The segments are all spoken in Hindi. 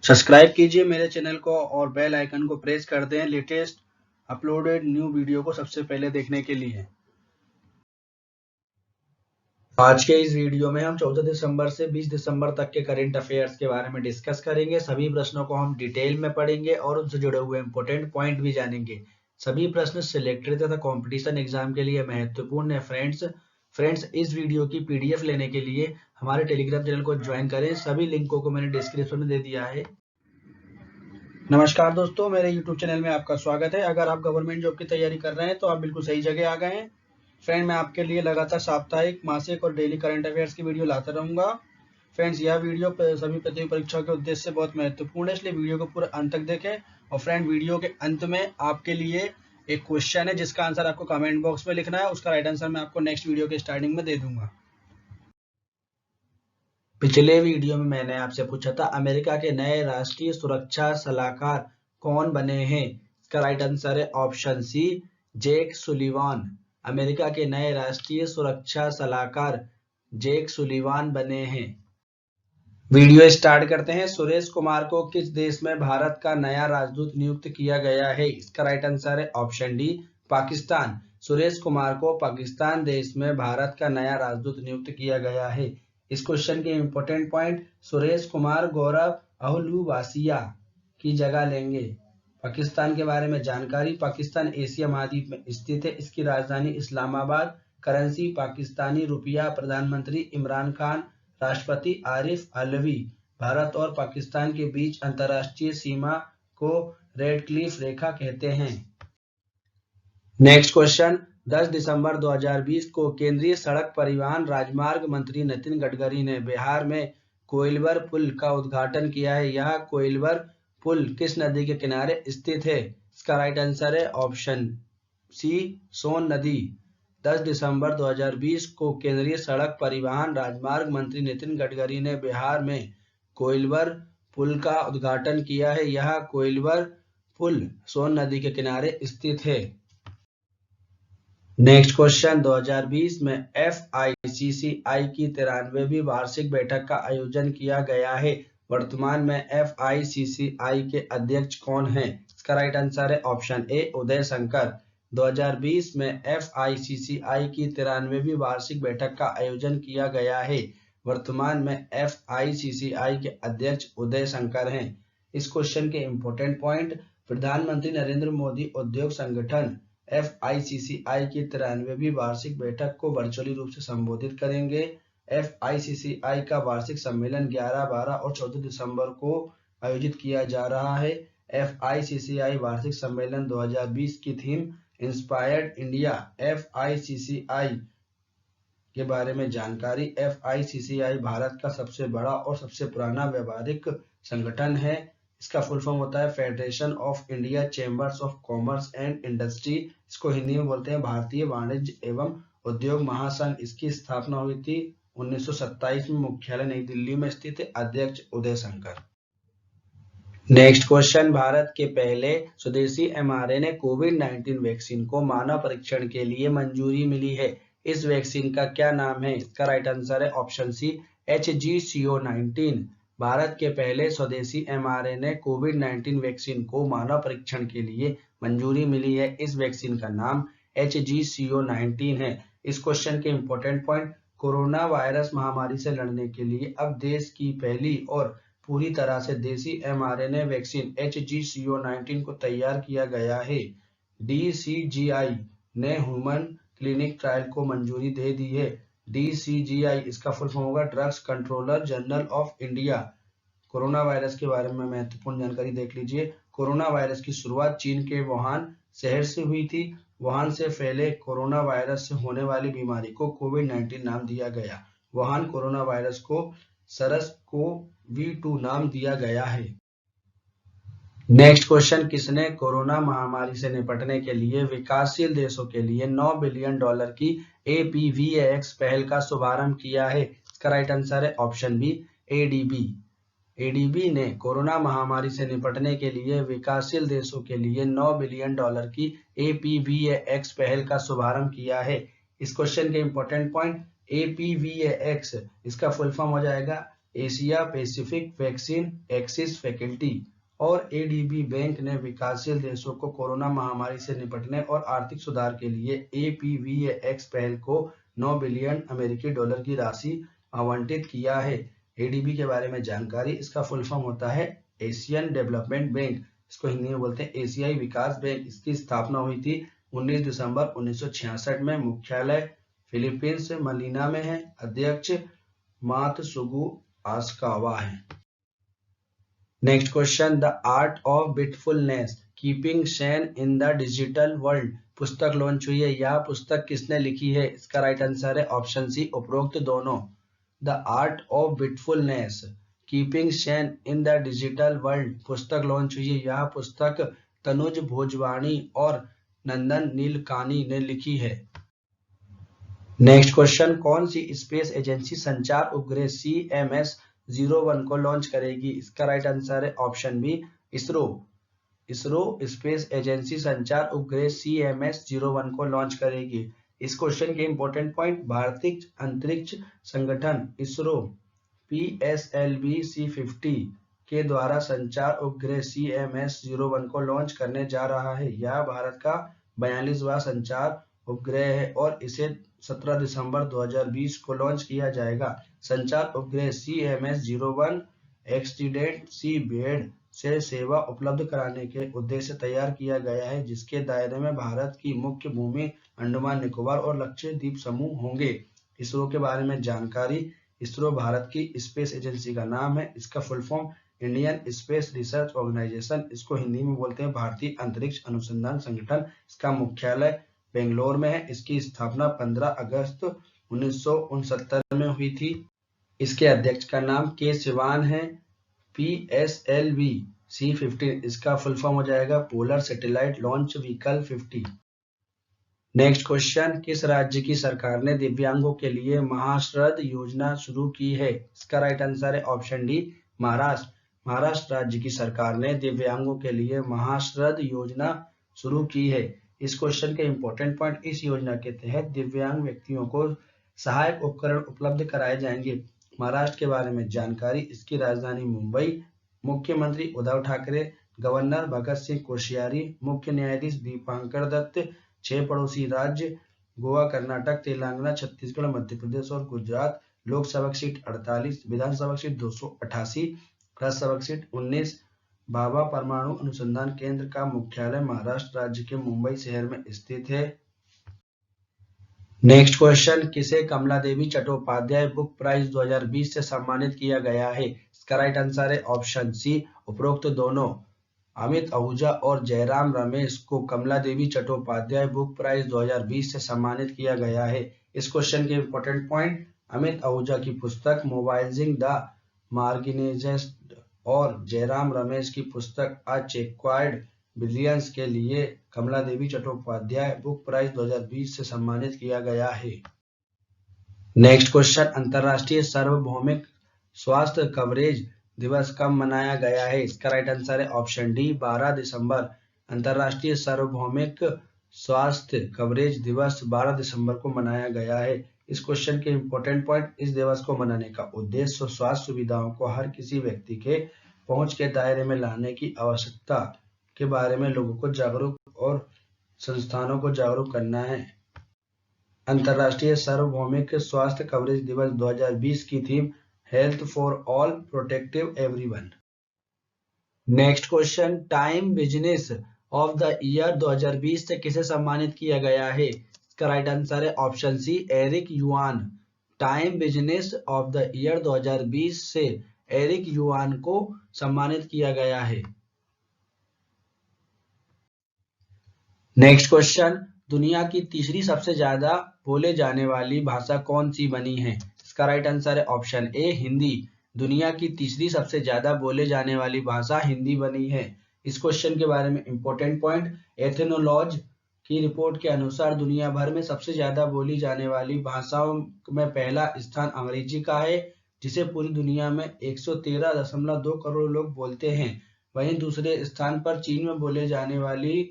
सब्सक्राइब कीजिए मेरे चैनल को और बेल आइकन को प्रेस कर दें लेटेस्ट अपलोडेड न्यू वीडियो को सबसे पहले देखने के लिए। आज के इस वीडियो में हम 14 दिसंबर से 20 दिसंबर तक के करंट अफेयर्स के बारे में डिस्कस करेंगे। सभी प्रश्नों को हम डिटेल में पढ़ेंगे और उनसे जुड़े हुए इंपॉर्टेंट पॉइंट भी जानेंगे। सभी प्रश्न सिलेक्टेड तथा कंपटीशन एग्जाम के लिए महत्वपूर्ण है। फ्रेंड्स इस वीडियो की पीडीएफ लेने के लिए हमारे टेलीग्राम चैनल को ज्वाइन करें। सभी लिंकों को मैंने डिस्क्रिप्शन में दे दिया है। नमस्कार दोस्तों, मेरे YouTube चैनल में आपका स्वागत है। अगर आप गवर्नमेंट जॉब की तैयारी कर रहे हैं तो आप बिल्कुल सही जगह आ गए हैं। फ्रेंड, मैं आपके लिए लगातार साप्ताहिक, मासिक और डेली करंट अफेयर्स की वीडियो लाता रहूंगा। फ्रेंड्स, यह वीडियो सभी प्रतियोगी परीक्षाओं के उद्देश्य से बहुत महत्वपूर्ण है, इसलिए वीडियो को पूरा अंत तक देखें। और फ्रेंड, वीडियो के अंत में आपके लिए एक क्वेश्चन है जिसका आंसर आपको कमेंट बॉक्स में लिखना है। उसका राइट आंसर मैं आपको नेक्स्ट वीडियो के स्टार्टिंग में दे दूंगा। पिछले वीडियो में मैंने आपसे पूछा था अमेरिका के नए राष्ट्रीय सुरक्षा सलाहकार कौन बने हैं। इसका राइट आंसर है ऑप्शन सी, जेक सुलिवान। अमेरिका के नए राष्ट्रीय सुरक्षा सलाहकार जेक सुलिवान बने हैं। वीडियो स्टार्ट करते हैं। सुरेश कुमार को किस देश में भारत का नया राजदूत नियुक्त किया गया है। इसका राइट आंसर है ऑप्शन डी, पाकिस्तान। सुरेश कुमार को पाकिस्तान देश में भारत का नया राजदूत नियुक्त किया गया है। इस क्वेश्चन के इंपॉर्टेंट पॉइंट, सुरेश कुमार गौरव अहलूवासिया की जगह लेंगे। पाकिस्तान के बारे में जानकारी, पाकिस्तान एशिया महाद्वीप में स्थित है। इसकी राजधानी इस्लामाबाद। करेंसी पाकिस्तानी रुपया। प्रधानमंत्री इमरान खान। राष्ट्रपति आरिफ अलवी। भारत और पाकिस्तान के बीच अंतरराष्ट्रीय सीमा को रेड क्लिफ रेखा कहते हैं। नेक्स्ट क्वेश्चन, 10 दिसंबर 2020 को केंद्रीय सड़क परिवहन राजमार्ग मंत्री नितिन गडकरी ने बिहार में कोइलवर पुल का उद्घाटन किया है। यह कोइलवर पुल किस नदी के किनारे स्थित है। इसका राइट आंसर है ऑप्शन सी, सोन नदी। 10 दिसंबर 2020 को केंद्रीय सड़क परिवहन राजमार्ग मंत्री नितिन गडकरी ने बिहार में कोइलवर पुल का उद्घाटन किया है। यह कोइलवर पुल सोन नदी के किनारे स्थित है। नेक्स्ट क्वेश्चन, 2020 में FICCI की 93वीं वार्षिक बैठक का आयोजन किया गया है। वर्तमान में FICCI के अध्यक्ष कौन हैं। इसका राइट आंसर है ऑप्शन ए, उदय शंकर। 2020 में FICCI की 93वीं वार्षिक बैठक का आयोजन किया गया है। वर्तमान में FICCI के अध्यक्ष उदय शंकर हैं। इस क्वेश्चन के इंपॉर्टेंट पॉइंट, प्रधानमंत्री नरेंद्र मोदी उद्योग संगठन FICCI की 93वीं वार्षिक बैठक को वर्चुअली रूप से संबोधित करेंगे। FICCI का वार्षिक सम्मेलन 11, 12 और 14 दिसंबर को आयोजित किया जा रहा है। FICCI वार्षिक सम्मेलन 2020 की थीम इंस्पायर्ड इंडिया। FICCI के बारे में जानकारी, FICCI भारत का सबसे बड़ा और सबसे पुराना व्यापारिक संगठन है। इसका फुल फॉर्म होता है federation of India chambers of commerce and industry. इसको हिंदी में बोलते हैं भारतीय वाणिज्य एवं उद्योग महासंघ। इसकी स्थापना हुई थी 1927 में। मुख्यालय नई दिल्ली में स्थित है। अध्यक्ष उदय शंकर। नेक्स्ट क्वेश्चन, भारत के पहले स्वदेशी mRNA कोविड-19 वैक्सीन को मानव परीक्षण के लिए मंजूरी मिली है। इस वैक्सीन का क्या नाम है। इसका राइट आंसर है ऑप्शन सी, HGCO19। भारत के पहले स्वदेशी mRNA कोविड-19 वैक्सीन को मानव परीक्षण के लिए मंजूरी मिली है। इस वैक्सीन का नाम HGCO19 है। इस क्वेश्चन के इंपॉर्टेंट पॉइंट, कोरोना वायरस महामारी से लड़ने के लिए अब देश की पहली और पूरी तरह से देसी mRNA वैक्सीन HGCO19 को तैयार किया गया है। DCGI ने ह्यूमन क्लिनिक ट्रायल को मंजूरी दे दी है। DCGI इसका फुल फॉर्म होगा drugs controller general of India. Corona virus के बारे में महत्वपूर्ण जानकारी देख लीजिए। कोरोना वायरस की शुरुआत चीन के वुहान शहर से हुई थी। वुहान से फैले कोरोना वायरस से होने वाली बीमारी को कोविड-19 नाम दिया गया। वुहान कोरोना वायरस को SARS-CoV-2 नाम दिया गया है। नेक्स्ट क्वेश्चन, किसने कोरोना महामारी से निपटने के लिए विकासशील देशों के लिए $9 बिलियन की APVAX पहल का शुभारंभ किया है। इसका राइट आंसर है ऑप्शन बी, ADB। ADB ने कोरोना महामारी से निपटने के लिए विकासशील देशों के लिए $9 बिलियन की APVAX पहल का शुभारंभ किया है। इस क्वेश्चन के इंपॉर्टेंट पॉइंट, APVAX इसका फुल फॉर्म हो जाएगा Asia Pacific vaccine axis facility. और एडीबी बैंक ने विकासशील देशों को कोरोना महामारी से निपटने और आर्थिक सुधार के लिए APVAX पहल को 9 बिलियन अमेरिकी डॉलर की राशि आवंटित किया है। एडीबी के बारे में जानकारी, इसका फुल फॉर्म होता है एशियन डेवलपमेंट बैंक, इसको हिंदी में बोलते हैं एशियाई विकास बैंक। इसकी स्थापना हुई थी 19 दिसंबर 1966 में। मुख्यालय फिलीपींस मनीला में है। अध्यक्ष मात्सुगु आस्कावा है। Next question, the art of bitfulness keeping sane in the digital world पुस्तक लॉन्च हुई है। यह पुस्तक किसने लिखी है? इसका राइट आंसर है ऑप्शन सी, उपरोक्त दोनों। The art of bitfulness keeping sane in the digital world पुस्तक लॉन्च हुई है। यह पुस्तक तनुज भोजवाणी और नंदन नीलकानी ने लिखी है। नेक्स्ट क्वेश्चन, कौन सी स्पेस एजेंसी संचार उपग्रह CMS-01 को लॉन्च करेगी? इसका राइट आंसर है option B, ISRO. ISRO space agency संचार उपग्रह CMS-01 को लॉन्च करेगी। इस क्वेश्चन के इंपॉर्टेंट पॉइंट, भारतीय अंतरिक्ष संगठन इसरो PSLV C50 के द्वारा संचार उपग्रह CMS-01 को लॉन्च करने जा रहा है। यह भारत का 42वां संचार उपग्रह है और इसे 17 दिसंबर 2020 को लॉन्च किया जाएगा। संचार उपग्रह CMS-01 एक्सीडेंट सीबेड से सेवा उपलब्ध कराने के उद्देश्य से तैयार किया गया है, जिसके दायरे में भारत की मुख्य भूमि अंडमान निकोबार और लक्षद्वीप समूह होंगे। इसरो के बारे में जानकारी, इसरो भारत की स्पेस एजेंसी का नाम है। इसका full form Indian space research organisation, इसको हिंदी में बोलते हैं भारतीय अंतरिक्ष अनुसंधान संगठन। इसका मुख्यालय बेंगलोर में है। इसकी स्थापना 15 अगस्त 1969 में हुई थी। इसके अध्यक्ष का नाम के सिवान है। PSLV C50 इसका फुल फॉर्म हो जाएगा polar satellite launch vehicle 50। Next question, किस राज्य की सरकार ने दिव्यांगों के लिए महाश्रद योजना शुरू की है? इसका राइट आंसर है ऑप्शन डी, महाराष्ट्र। महाराष्ट्र राज्य की सरकार ने दिव्यांगों के लिए महाश्रद योजना शुरू की है। इस क्वेश्चन के इंपॉर्टेंट पॉइंट, इस योजना के तहत दिव्यांग व्यक्तियों को सहायक उपकरण उपलब्ध कराए जाएंगे। महाराष्ट्र के बारे में जानकारी, इसकी राजधानी मुंबई, मुख्यमंत्री उद्धव ठाकरे, गवर्नर भगत सिंह कोश्यारी, मुख्य न्यायाधीश दीपांकर दत्त, 6 पड़ोसी राज्य गोवा, कर्नाटक, तेलंगाना, छत्तीसगढ़, मध्य प्रदेश और गुजरात। लोकसभा सीट 48, विधानसभा सीट 288, राज्यसभा सीट 19। भाभा परमाणु अनुसंधान केंद्र का मुख्यालय महाराष्ट्र राज्य के मुंबई शहर में स्थित है। नेक्स्ट क्वेश्चन, किसे कमला देवी चट्टोपाध्याय बुक प्राइज 2020 से सम्मानित किया गया है? इसका राइट आंसर है ऑप्शन सी, उपरोक्त दोनों। अमित आहूजा और जयराम रमेश को कमला देवी चट्टोपाध्याय बुक प्राइज 2020 से सम्मानित किया गया है। इस क्वेश्चन के इंपॉर्टेंट पॉइंट, अमित आहूजा की पुस्तक मोबाइलिंग द मार्गिनाइज्ड और जयराम रमेश की पुस्तक अ चेक्वार्ड ब्रिलियंस के लिए कमला देवी चट्टोपाध्याय बुक प्राइज 2020 से सम्मानित किया गया है। नेक्स्ट क्वेश्चन, अंतरराष्ट्रीय सार्वभौमिक स्वास्थ्य कवरेज दिवस कब मनाया गया है? इसका राइट आंसर है ऑप्शन डी, 12 दिसंबर। अंतरराष्ट्रीय सार्वभौमिक स्वास्थ्य कवरेज दिवस 12 दिसंबर को मनाया गया है। इस क्वेश्चन के इंपॉर्टेंट पॉइंट, इस दिवस को मनाने का उद्देश्य स्वास्थ्य सुविधाओं को हर किसी व्यक्ति के पहुंच के दायरे में लाने की आवश्यकता के बारे में लोगों को जागरूक और संस्थानों को जागरूक करना है। अंतरराष्ट्रीय सार्वभौमिक स्वास्थ्य कवरेज दिवस 2020 की theme health for all, protective everyone. Next question, Time business of the year 2020 से किसे सम्मानित किया गया है? इसका राइट आंसर है option C, Eric Yuan. Time business of the year 2020 से एरिक युआन को सम्मानित किया गया है। नेक्स्ट क्वेश्चन, दुनिया की तीसरी सबसे ज्यादा बोले जाने वाली भाषा कौन सी बनी है? इसका राइट आंसर है ऑप्शन ए, हिंदी। दुनिया की तीसरी सबसे ज्यादा बोले जाने वाली भाषा हिंदी बनी है। इस क्वेश्चन के बारे में इंपॉर्टेंट पॉइंट, एथनोलॉज की रिपोर्ट के अनुसार दुनिया भर में सबसे ज्यादा बोली जाने वाली भाषाओं में पहला स्थान अंग्रेजी का है, जिसे पूरी दुनिया में 113.2 करोड़ लोग बोलते हैं। वहीं दूसरे स्थान पर चीन में बोले जाने वाली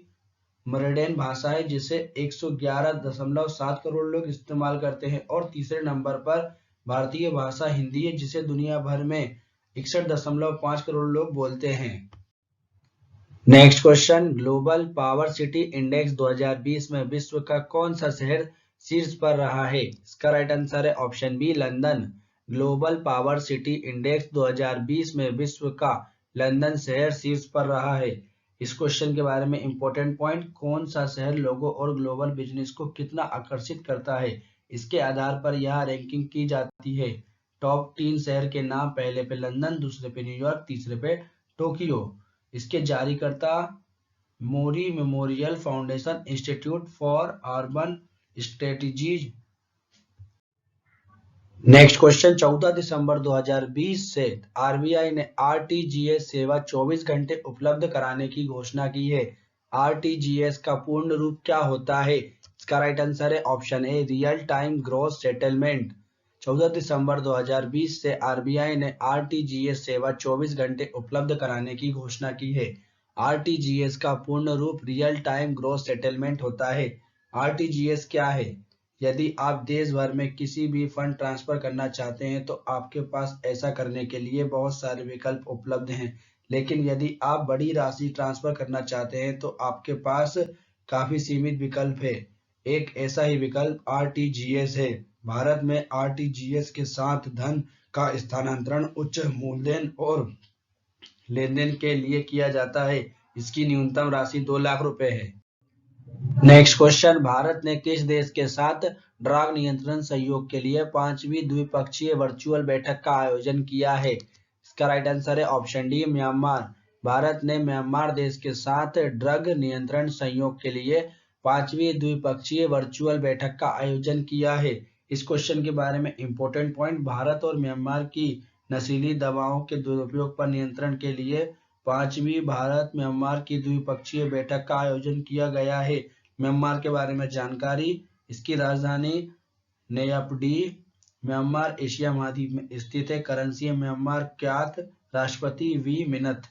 मरडेन भाषा है, जिसे 111.7 करोड़ लोग इस्तेमाल करते हैं। और तीसरे नंबर पर भारतीय भाषा हिंदी है, जिसे दुनिया भर में 61.5 करोड़ लोग बोलते हैं। Next question, global power city index 2020 में विश्व का कौन सा शहर शीर्ष पर रहा है? इसका राइट आंसर है option B, London. Global power city index 2020 में विश्व का लंदन शहर शीर्ष पर रहा है। इस क्वेश्चन के बारे में इंपॉर्टेंट पॉइंट, कौन सा शहर लोगों और ग्लोबल बिजनेस को कितना आकर्षित करता है, इसके आधार पर यह रैंकिंग की जाती है। टॉप 3 शहर के नाम, पहले पे लंदन, दूसरे पे न्यूयॉर्क, तीसरे पे टोक्यो। इसके जारीकर्ता Mori Memorial Foundation Institute for Urban Strategies. Next question, 14 दिसंबर 2020 से आरबीआई ने आरटीजीएस सेवा 24 घंटे उपलब्ध कराने की घोषणा की है। आरटीजीएस का पूर्ण रूप क्या होता है? इसका राइट आंसर है ऑप्शन ए, रियल टाइम ग्रॉस सेटलमेंट। 14 दिसंबर 2020 से आरबीआई ने आरटीजीएस सेवा 24 घंटे उपलब्ध कराने की घोषणा की है। आरटीजीएस का पूर्ण रूप रियल टाइम ग्रॉस सेटलमेंट होता है। आरटीजीएस क्या है? यदि आप देश भर में किसी भी फंड ट्रांसफर करना चाहते हैं तो आपके पास ऐसा करने के लिए बहुत सारे विकल्प उपलब्ध हैं, लेकिन यदि आप बड़ी राशि ट्रांसफर करना चाहते हैं तो आपके पास काफी सीमित विकल्प है। एक ऐसा ही विकल्प आरटीजीएस है। भारत में आरटीजीएस के साथ धन का स्थानांतरण उच्च मूलधन और लेनदेन के लिए किया जाता है। इसकी न्यूनतम राशि 2 लाख रुपए है। नेक्स्ट क्वेश्चन, भारत ने किस देश के साथ ड्रग नियंत्रण सहयोग के लिए 5वीं द्विपक्षीय वर्चुअल बैठक का आयोजन किया है? इसका राइट आंसर है ऑप्शन डी, म्यांमार। भारत ने म्यांमार देश के साथ ड्रग नियंत्रण सहयोग के लिए 5वीं द्विपक्षीय वर्चुअल बैठक का आयोजन किया है। इस क्वेश्चन के बारे में इंपॉर्टेंट पॉइंट, भारत और म्यांमार की नशीली दवाओं के दुरुपयोग पर नियंत्रण के लिए 5वीं भारत म्यांमार की द्विपक्षीय बैठक का आयोजन किया गया है। म्यांमार के बारे में जानकारी, इसकी राजधानी नयापडी, म्यांमार एशिया महाद्वीप में स्थित है। करेंसी है म्यांमार क्यात, राष्ट्रपति वी मिनत।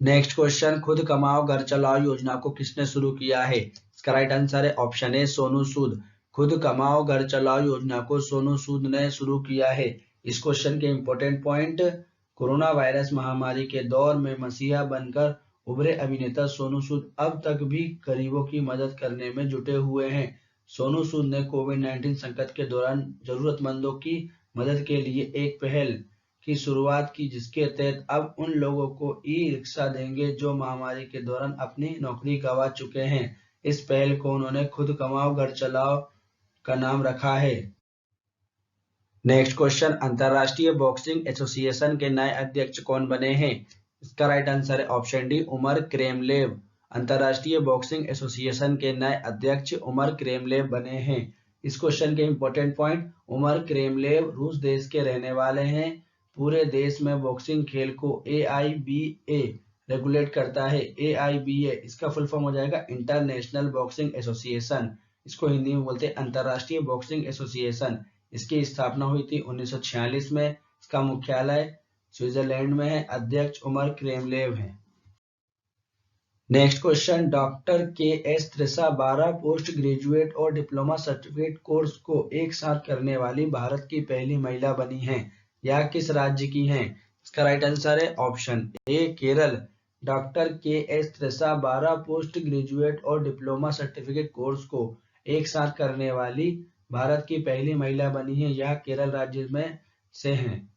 नेक्स्ट क्वेश्चन, खुद कमाओ घर चलाओ योजना को किसने शुरू किया है? इसका राइट आंसर है ऑप्शन ए, सोनू सूद। खुद कमाओ घर चलाओ योजना को सोनू सूद ने शुरू किया है। इस क्वेश्चन के इंपॉर्टेंट पॉइंट, कोरोना वायरस महामारी के दौर में मसीहा बनकर उभरे अभिनेता सोनू सूद अब तक भी गरीबों की मदद करने में जुटे हुए हैं। सोनू सूद ने कोविड-19 संकट के दौरान जरूरतमंदों की मदद के लिए एक पहल की शुरुआत की, जिसके तहत अब उन लोगों को ई रिक्शा देंगे जो महामारी के दौरान अपनी नौकरी गंवा चुके हैं। इस पहल को उन्होंने खुद कमाओ घर चलाओ का नाम रखा है। नेक्स्ट क्वेश्चन, अंतरराष्ट्रीय बॉक्सिंग एसोसिएशन के नए अध्यक्ष कौन बने हैं? इसका राइट आंसर है ऑप्शन डी, उमर क्रेमलेव। अंतरराष्ट्रीय बॉक्सिंग एसोसिएशन के नए अध्यक्ष उमर क्रेमलेव बने हैं। इस क्वेश्चन के इंपॉर्टेंट पॉइंट, उमर क्रेमलेव रूस देश के रहने वाले हैं। पूरे देश में बॉक्सिंग खेल को AIBA रेगुलेट करता है। AIBA इसका फुल फॉर्म हो जाएगा इंटरनेशनल बॉक्सिंग एसोसिएशन। इसको हिंदी में बोलते हैं अंतरराष्ट्रीय बॉक्सिंग एसोसिएशन। इसकी स्थापना हुई थी 1946 में। इसका मुख्यालय स्विट्जरलैंड में है। अध्यक्ष उमर क्रेमलेव हैं। Next question, doctor KS Trisha 12 post graduate और डिप्लोमा सर्टिफिकेट कोर्स को एक साथ करने वाली भारत की पहली महिला बनी हैं। यह किस राज्य की हैं? इसका राइट आंसर है ऑप्शन ए, Kerala. Doctor KS Trisha 12 post graduate और डिप्लोमा सर्टिफिकेट कोर्स को एक साथ करने वाली भारत की पहली महिला बनी है। यह केरल राज्य में से हैं।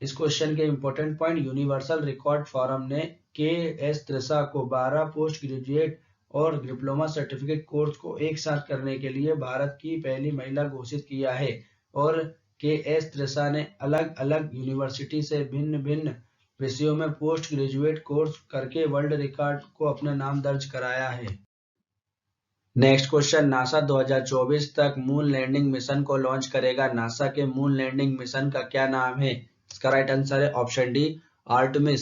इस क्वेश्चन के important point, universal record forum ने KS त्रिषा को 12 पोस्ट ग्रेजुएट और डिप्लोमा सर्टिफिकेट कोर्स को एक साथ करने के लिए भारत की पहली महिला घोषित किया है। और KS त्रिषा ने अलग अलग यूनिवर्सिटी से भिन्न भिन्न विषयों में पोस्ट ग्रेजुएट कोर्स करके वर्ल्ड रिकॉर्ड को अपना नाम दर्ज कराया है। नेक्स्ट क्वेश्चन, नासा 2024 तक मून लैंडिंग मिशन को लॉन्च करेगा। नासा के मून लैंडिंग मिशन का क्या नाम है? इसका राइट आंसर है ऑप्शन डी, आर्टेमिस।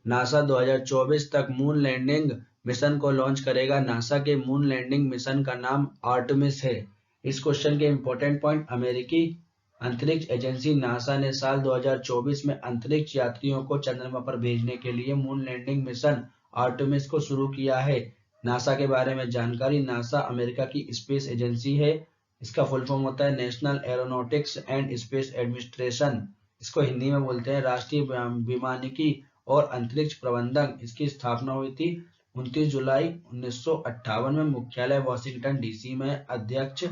नासा 2024 तक मून लैंडिंग मिशन को लॉन्च करेगा। नासा के मून लैंडिंग मिशन का नाम आर्टेमिस है। इस क्वेश्चन के इंपॉर्टेंट पॉइंट, अमेरिकी अंतरिक्ष एजेंसी नासा ने साल 2024 में अंतरिक्ष यात्रियों को चंद्रमा पर भेजने के लिए मून लैंडिंग मिशन आर्टेमिस को शुरू किया है। नासा के बारे में जानकारी, नासा अमेरिका की स्पेस एजेंसी है। इसका फुल फॉर्म होता है national aeronautics and space administration. इसको हिंदी में बोलते हैं राष्ट्रीय विमानिकी और अंतरिक्ष प्रबंधन। इसकी स्थापना हुई थी 29 जुलाई 1958 में। मुख्यालय वॉशिंगटन डीसी में। अध्यक्ष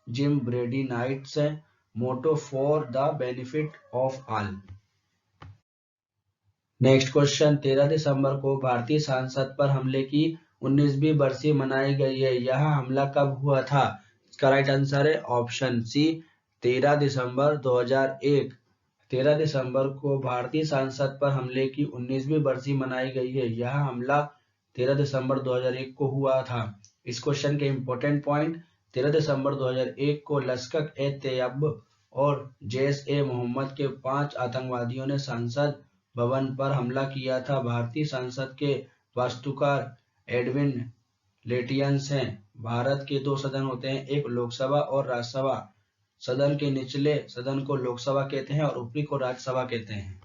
Jim Brady Knights. Motto for the benefit of all. Next question, 13 दिसंबर को भारतीय संसद पर हमले की 19वीं बरसी मनाई गई है। यह हमला कब हुआ था? इसका राइट आंसर है ऑप्शन सी 13 दिसंबर 2001। 13 दिसंबर को भारतीय संसद पर हमले की 19वीं बरसी मनाई गई है। यह हमला 13 दिसंबर 2001 को हुआ था। इस क्वेश्चन के इंपॉर्टेंट पॉइंट, 13 दिसंबर 2001 को लश्कर-ए-तैयबा और जैश-ए-मोहम्मद के 5 आतंकवादियों ने संसद भवन पर हमला किया था। भारतीय संसद के वास्तुकार एडविन लेटियंस हैं। भारत के 2 सदन होते हैं, एक लोकसभा और राज्यसभा। सदन के निचले सदन को लोकसभा कहते हैं और ऊपरी को राज्यसभा कहते हैं।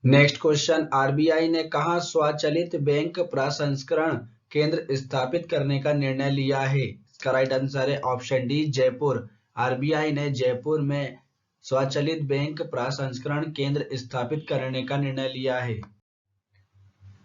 नेक्स्ट क्वेश्चन, आरबीआई ने कहां स्वचालित बैंक प्रसंस्करण केंद्र स्थापित करने का निर्णय लिया है? इसका राइट आंसर है ऑप्शन डी जयपुर। आरबीआई ने जयपुर में स्वचालित बैंक प्रसंस्करण केंद्र स्थापित करने का निर्णय लिया है।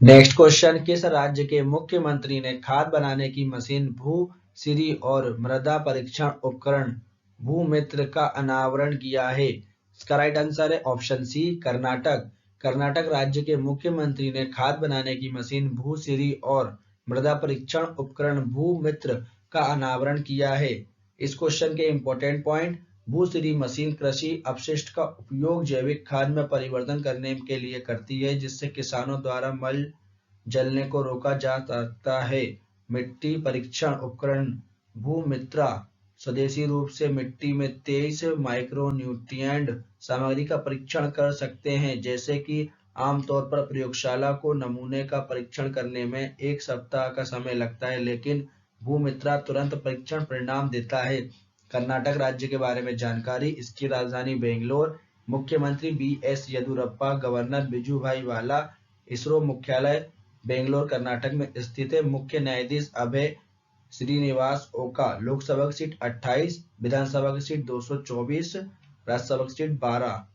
नेक्स्ट क्वेश्चन, किस राज्य के मुख्यमंत्री ने खाद बनाने की मशीन भू-सिरी और मृदा परीक्षण उपकरण भूमित्र का अनावरण किया है? इसका राइट आंसर है ऑप्शन सी कर्नाटक। कर्नाटक राज्य के मुख्यमंत्री ने खाद बनाने की मशीन भू-सिरी और मृदा परीक्षण उपकरण भूमित्र का अनावरण किया है। इस क्वेश्चन के इंपॉर्टेंट पॉइंट, भू-सिरी मशीन कृषि अपशिष्ट का उपयोग जैविक खाद में परिवर्तन करने के लिए करती है, जिससे किसानों द्वारा मल जलने को रोका जा सकता है। मिट्टी परीक्षण उपकरण भूमित्रा स्वदेशी रूप से मिट्टी में 23 माइक्रोन्यूट्रिएंट सामग्री का परीक्षण कर सकते हैं, जैसे कि आमतौर पर प्रयोगशाला को नमूने का परीक्षण करने में 1 सप्ताह का समय लगता है, लेकिन भूमित्रा तुरंत परीक्षण परिणाम देता है। कर्नाटक राज्य के बारे में जानकारी, इसकी राजधानी बेंगलोर, मुख्यमंत्री बी.एस. येदियुरप्पा, गवर्नर बिजूभाई वाला, इसरो मुख्यालय बेंगलोर कर्नाटक में स्थित है। मुख्य न्यायाधीश अभय श्रीनिवास ओका, लोकसभा की सीट 28, विधानसभा की सीट 224, राज्यसभा की सीट 12।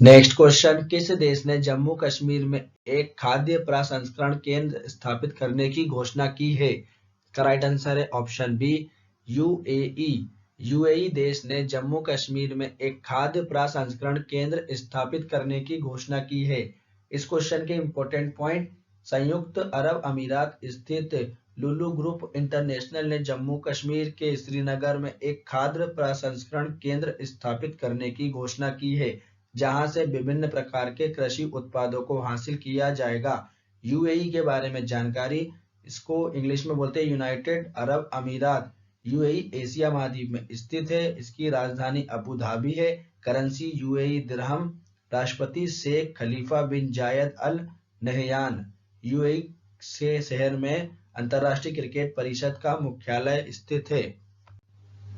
नेक्स्ट क्वेश्चन, किस देश ने जम्मू कश्मीर में एक खाद्य प्रसंस्करण केंद्र स्थापित करने की घोषणा की है? इसका राइट आंसर है ऑप्शन बी यूएई। यूएई देश ने जम्मू कश्मीर में एक खाद्य प्रसंस्करण केंद्र स्थापित करने की घोषणा की है। इस क्वेश्चन के इंपॉर्टेंट पॉइंट, संयुक्त अरब अमीरात स्थित लुलु ग्रुप इंटरनेशनल ने जम्मू कश्मीर के श्रीनगर में एक खाद्य प्रसंस्करण केंद्र स्थापित करने की घोषणा की है, जहां से विभिन्न प्रकार के कृषि उत्पादों को हासिल किया जाएगा। यूएई के बारे में जानकारी, इसको इंग्लिश में बोलते हैं यूनाइटेड अरब अमीरात। यूएई एशिया महाद्वीप में स्थित है। इसकी राजधानी अबू धाबी है। करेंसी यूएई दिरहम। राष्ट्रपति शेख खलीफा बिन जायद अल नहयान। यूएई से शहर में अंतरराष्ट्रीय क्रिकेट परिषद का मुख्यालय स्थित है।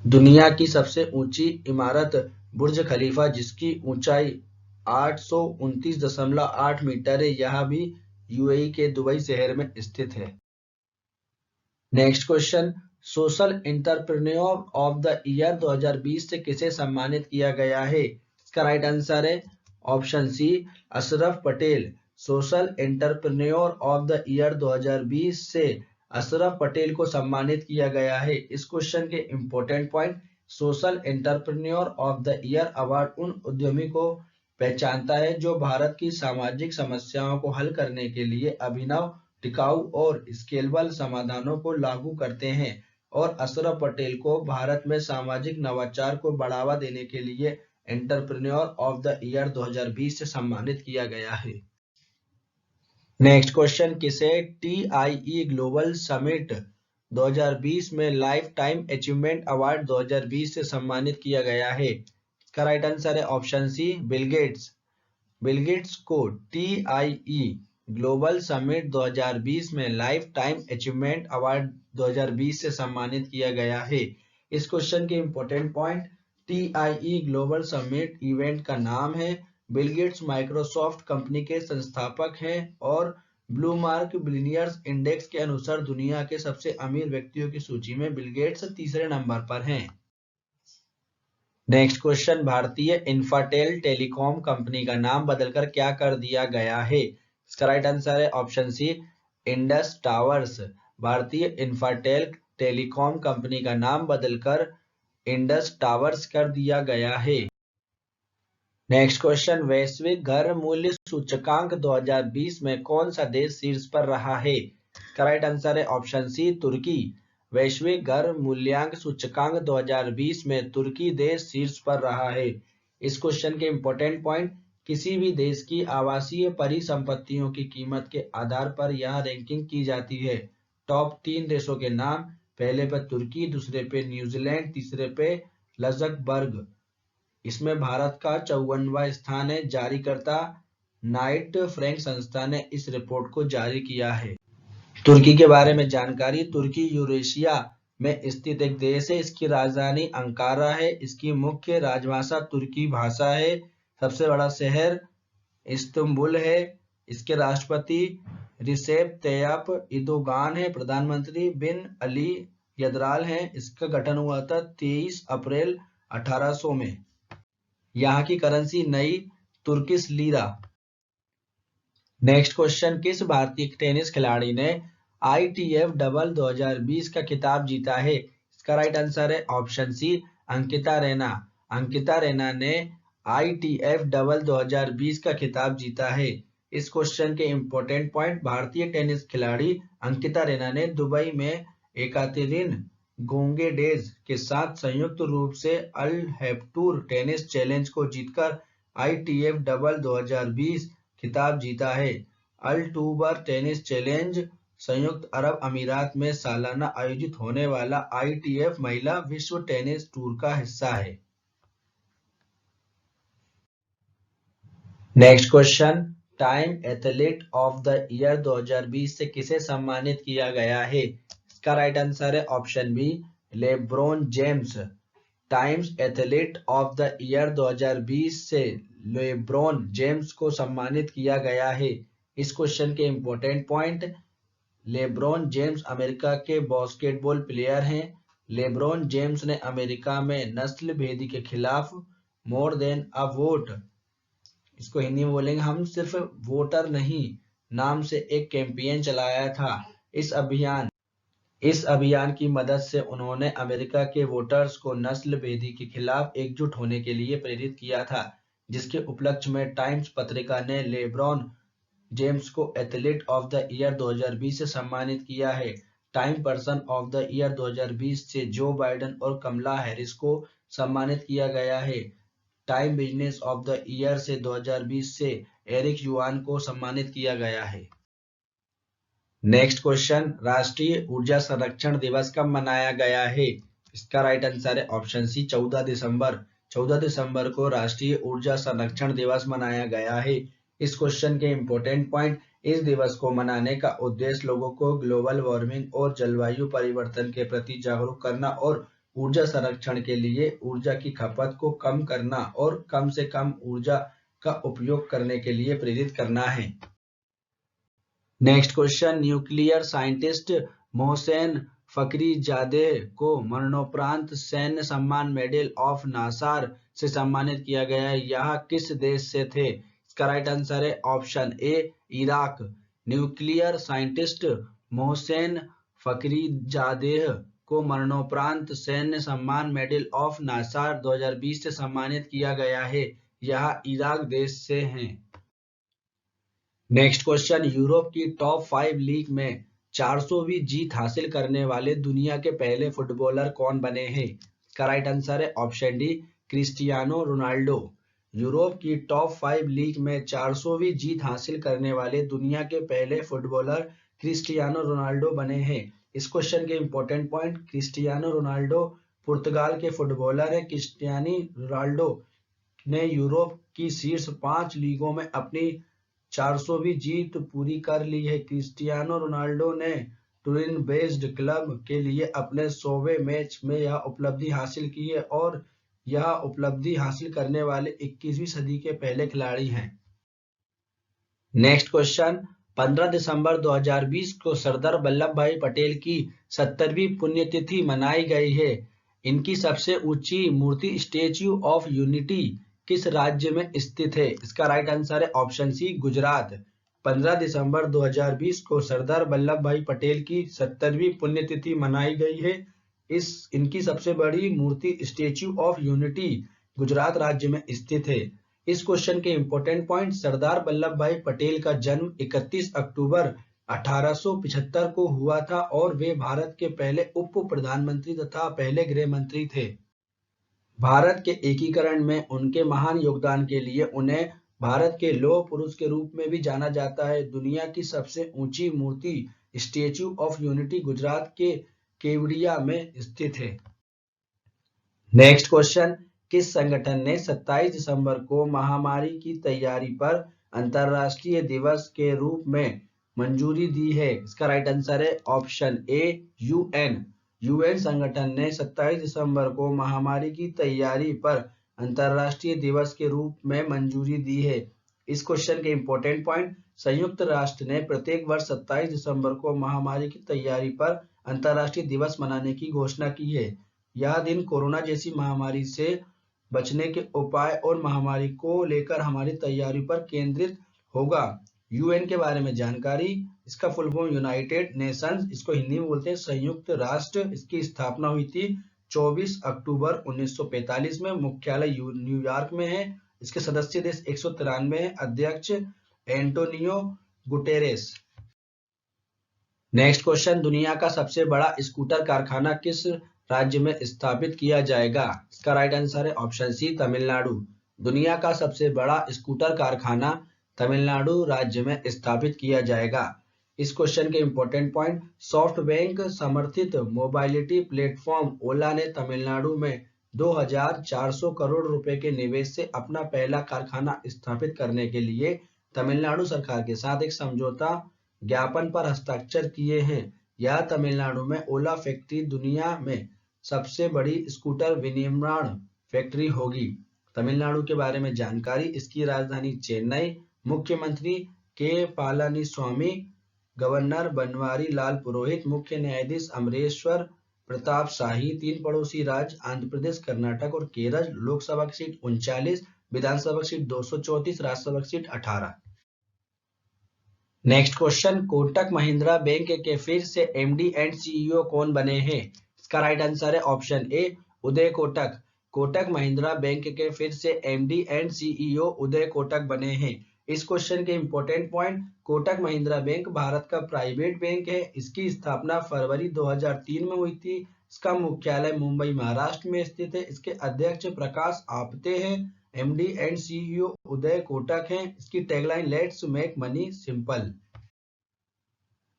दुनिया की सबसे ऊंची इमारत बुर्ज खलीफा, जिसकी ऊंचाई 829.8 मीटर है, यह भी यूएई के दुबई शहर में स्थित है। Next question, social entrepreneur of the year 2020 से किसे सम्मानित किया गया है? इसका राइट आंसर है option C Ashraf Patel. Social entrepreneur of the year 2020 से अशरफ पटेल को सम्मानित किया गया है। इस क्वेश्चन के important point, social entrepreneur of the year award उन उद्यमी को पहचानता है जो भारत की सामाजिक समस्याओं को हल करने के लिए अभिनव, टिकाऊ और स्केलेबल समाधानों को लागू करते हैं, और अशरफ पटेल को भारत में सामाजिक नवाचार को बढ़ावा देने के लिए एंटरप्रेन्योर ऑफ द ईयर 2020 से सम्मानित किया गया है। नेक्स्ट क्वेश्चन, किसे TIE ग्लोबल समिट 2020 में लाइफ टाइम अचीवमेंट अवार्ड 2020 से सम्मानित किया गया है? इसका राइट आंसर है option C Bill Gates. Bill Gates को TIE ग्लोबल समिट 2020 में लाइफ टाइम अचीवमेंट अवार्ड 2020 से सम्मानित किया गया है। इस क्वेश्चन के important point, TIE global summit event का नाम है। बिल गेट्स माइक्रोसॉफ्ट कंपनी के संस्थापक हैं और ब्लूमबर्ग बिलियनियर्स इंडेक्स के अनुसार दुनिया के सबसे अमीर व्यक्तियों की सूची में बिल गेट्स तीसरे नंबर पर हैं। नेक्स्ट क्वेश्चन, भारतीय इंफ्राटेल टेलीकॉम कंपनी का नाम बदलकर क्या कर दिया गया है? इसका राइट आंसर है ऑप्शन सी, इंडस टावर्स। भारतीय इंफ्राटेल टेलीकॉम कंपनी का नाम बदलकर इंडस टावर्स कर दिया गया है। नेक्स्ट क्वेश्चन, वैश्विक घर मूल्य सूचकांक 2020 में कौन सा देश शीर्ष पर रहा है? इसका राइट आंसर है ऑप्शन सी, तुर्की। वैश्विक घर मूल्यांक सूचकांक 2020 में तुर्की देश शीर्ष पर रहा है। इस क्वेश्चन के इंपॉर्टेंट पॉइंट, किसी भी देश की आवासीय परिसंपत्तियों की कीमत के आधार पर यह रैंकिंग की जाती है। टॉप 3 देशों के नाम, पहले पे तुर्की, दूसरे पे न्यूजीलैंड, तीसरे पे लक्जमबर्ग। इसमें भारत का 54वां स्थान है। जारीकर्ता नाइट फ्रैंक संस्था ने इस रिपोर्ट को जारी किया है। तुर्की के बारे में जानकारी, तुर्की यूरेशिया में स्थित एक देश है। इसकी राजधानी अंकारा है। इसकी मुख्य राजभाषा तुर्की भाषा है। सबसे बड़ा शहर इस्तंबुल है। इसके राष्ट्रपति रिसेप तैयप इर्दोगान है। प्रधानमंत्री बिन अली यदराल हैं। इसका गठन हुआ था 23 अप्रैल 1800 में। यहाँ की करेंसी नई तुर्किश लीरा। नेक्स्ट क्वेश्चन, किस भारतीय टेनिस खिलाड़ी ने ITF डबल 2020 का खिताब जीता है? इसका राइट आंसर है ऑप्शन सी, अंकिता रैना। अंकिता रैना ने ITF डबल 2020 का खिताब जीता है। इस क्वेश्चन के इंपॉर्टेंट पॉइंट, भारतीय टेनिस खिलाड़ी अंकिता रैना ने दुबई में एकातेरिन गोंगेडेज के साथ संयुक्त रूप से अल हेप्टूर टेनिस चैलेंज को जीतकर ITF डबल 2020 खिताब जीता है। अल टूबर टेनिस चैलेंज संयुक्त अरब अमीरात में सालाना आयोजित होने वाला ITF महिला विश्व टेनिस टूर का हिस्सा है। Next question, Time athlete of the year 2020 से किसे सम्मानित किया गया है? इसका राइट आंसर है option B, LeBron James. Times athlete of the year 2020 से लेब्रोन जेम्स को सम्मानित किया गया है। इस क्वेश्चन के important point, LeBron James America के बास्केटबॉल प्लेयर हैं। लेब्रोन जेम्स ने अमेरिका में नस्ल भेदी के खिलाफ मोर देन अ वोट, इसको हिंदी में बोलेंगे हम सिर्फ वोटर नहीं, नाम से एक कैंपेन चलाया था। इस अभियान की मदद से उन्होंने अमेरिका के वोटर्स को नस्ल भेदी के खिलाफ एकजुट होने के लिए प्रेरित किया था, जिसके उपलक्ष्य में टाइम्स पत्रिका ने लेब्रॉन जेम्स को एथलीट ऑफ द ईयर 2020 से सम्मानित किया है। Time person of the year 2020 से जो बाइडेन और कमला हैरिस को सम्मानित किया गया है। Time business of the year से 2020 से एरिक युआन को सम्मानित किया गया है। नेक्स्ट क्वेश्चन, राष्ट्रीय ऊर्जा संरक्षण दिवस कब मनाया गया है? इसका राइट आंसर है ऑप्शन सी, 14 दिसंबर। 14 दिसंबर को राष्ट्रीय ऊर्जा संरक्षण दिवस मनाया गया है। इस क्वेश्चन के इंपॉर्टेंट पॉइंट, इस दिवस को मनाने का उद्देश्य लोगों को ग्लोबल वार्मिंग और जलवायु परिवर्तन के प्रति जागरूक करना और ऊर्जा संरक्षण के लिए ऊर्जा की खपत को कम करना और कम से कम ऊर्जा का उपयोग करने के लिए प्रेरित करना है। Next question, nuclear scientist Mohsen Fakhrizadeh को मरणोपरांत सैन्य सम्मान मेडल ऑफ नासार से सम्मानित किया गया है। यह किस देश से थे? इसका राइट आंसर है ऑप्शन ए, Iraq. Nuclear scientist Mohsen Fakhrizadeh को मरणोपरांत सैन्य सम्मान मेडल ऑफ नासार 2020 से सम्मानित किया गया है। यह इराक देश से हैं। नेक्स्ट क्वेश्चन, यूरोप की टॉप 5 लीग में 400वीं जीत हासिल करने वाले दुनिया के पहले फुटबॉलर कौन बने हैं? इसका राइट आंसर है option D, Cristiano Ronaldo. Europe की टॉप 5 लीग में 400वीं जीत हासिल करने वाले दुनिया के पहले फुटबॉलर क्रिस्टियानो रोनाल्डो बने हैं। इस क्वेश्चन के इंपॉर्टेंट पॉइंट, क्रिस्टियानो रोनाल्डो पुर्तगाल के फुटबॉलर है। क्रिस्टियानो रोनाल्डो ने यूरोप की शीर्ष 5 लीगों में अपनी 400वीं जीत पूरी कर ली है। क्रिस्टियानो रोनाल्डो ने टुरिन बेस्ड क्लब के लिए अपने 100वें मैच में यह उपलब्धि हासिल की है और यह उपलब्धि हासिल करने वाले 21वीं सदी के पहले खिलाड़ी हैं। नेक्स्ट क्वेश्चन, 15 दिसंबर 2020 को सरदार वल्लभ भाई पटेल की 70वीं पुण्यतिथि मनाई गई है। इनकी सबसे ऊंची मूर्ति स्टैच्यू ऑफ यूनिटी किस राज्य में स्थित है? इसका राइट आंसर है ऑप्शन सी, गुजरात। 15 दिसंबर 2020 को सरदार वल्लभ भाई पटेल की 70वीं पुण्यतिथि मनाई गई है। इनकी सबसे बड़ी मूर्ति स्टैच्यू ऑफ यूनिटी गुजरात राज्य में स्थित है। इस क्वेश्चन के इंपॉर्टेंट पॉइंट, सरदार वल्लभ भाई पटेल का जन्म 31 अक्टूबर 1875 को हुआ था और वे भारत के पहले उप प्रधानमंत्री तथा पहले गृह मंत्री थे। भारत के एकीकरण में उनके महान योगदान के लिए उन्हें भारत के लौह पुरुष के रूप में भी जाना जाता है। दुनिया की सबसे ऊंची मूर्ति स्टैच्यू ऑफ यूनिटी गुजरात के केवड़िया में स्थित है। नेक्स्ट क्वेश्चन, किस संगठन ने 27 दिसंबर को महामारी की तैयारी पर अंतर्राष्ट्रीय दिवस के रूप में मंजूरी दी है? इसका राइट आंसर है ऑप्शन ए, यूएन। यूएन संगठन ने 27 दिसंबर को महामारी की तैयारी पर अंतर्राष्ट्रीय दिवस के रूप में मंजूरी दी है। इस क्वेश्चन के इंपॉर्टेंट पॉइंट, संयुक्त राष्ट्र ने प्रत्येक वर्ष 27 दिसंबर को महामारी की तैयारी पर अंतर्राष्ट्रीय दिवस मनाने की घोषणा की है। यह दिन कोरोना जैसी महामारी से बचने के उपाय और महामारी को लेकर हमारी तैयारी पर केंद्रित होगा। यूएन के बारे में जानकारी, इसका फुल फॉर्म यूनाइटेड नेशंस, इसको हिंदी में बोलते हैं संयुक्त राष्ट्र। इसकी स्थापना हुई थी 24 अक्टूबर 1945 में। मुख्यालय न्यूयॉर्क में है। इसके सदस्य देश 193 है। अध्यक्ष एंटोनियो गुटेरेस। नेक्स्ट क्वेश्चन, दुनिया का सबसे बड़ा स्कूटर कारखाना किस राज्य में स्थापित किया जाएगा? इसका राइट आंसर है ऑप्शन सी, तमिलनाडु। दुनिया का सबसे बड़ा स्कूटर कारखाना तमिलनाडु राज्य में स्थापित किया जाएगा। इस क्वेश्चन के इंपॉर्टेंट पॉइंट, सॉफ्टबैंक समर्थित मोबाइलिटी प्लेटफॉर्म ओला ने तमिलनाडु में 2400 करोड़ रुपए के निवेश से अपना पहला कारखाना स्थापित करने के लिए तमिलनाडु सरकार के साथ एक समझौता ज्ञापन पर हस्ताक्षर किए हैं। यह तमिलनाडु में ओला फैक्ट्री दुनिया में सबसे बड़ी स्कूटर विनिर्माण फैक्ट्री होगी। तमिलनाडु के बारे में जानकारी, इसकी राजधानी चेन्नई, मुख्यमंत्री के पलानीस्वामी, गवर्नर बनवारी लाल पुरोहित, मुख्य न्यायाधीश अमरेश्वर प्रताप शाही। 3 पड़ोसी राज्य आंध्र प्रदेश, कर्नाटक और केरल। लोकसभा की सीट 39, विधानसभा की सीट 234, राज्यसभा की seat 18। Next question, Kotak Mahindra bank के फिर से एमडी एंड सीईओ कौन बने हैं? इसका राइट आंसर है ऑप्शन ए, उदय कोटक। कोटक महिंद्रा बैंक के फिर से MD and CEO Uday Kotak बने हैं। इस क्वेश्चन के important point, Kotak Mahindra bank Bharat का प्राइवेट बैंक है। इसकी स्थापना फरवरी 2003 में हुई थी। इसका मुख्यालय मुंबई महाराष्ट्र में स्थित है। इसके अध्यक्ष प्रकाश आपटे हैं। MD and CEO Uday Kotak हैं। इसकी tagline let's make money simple.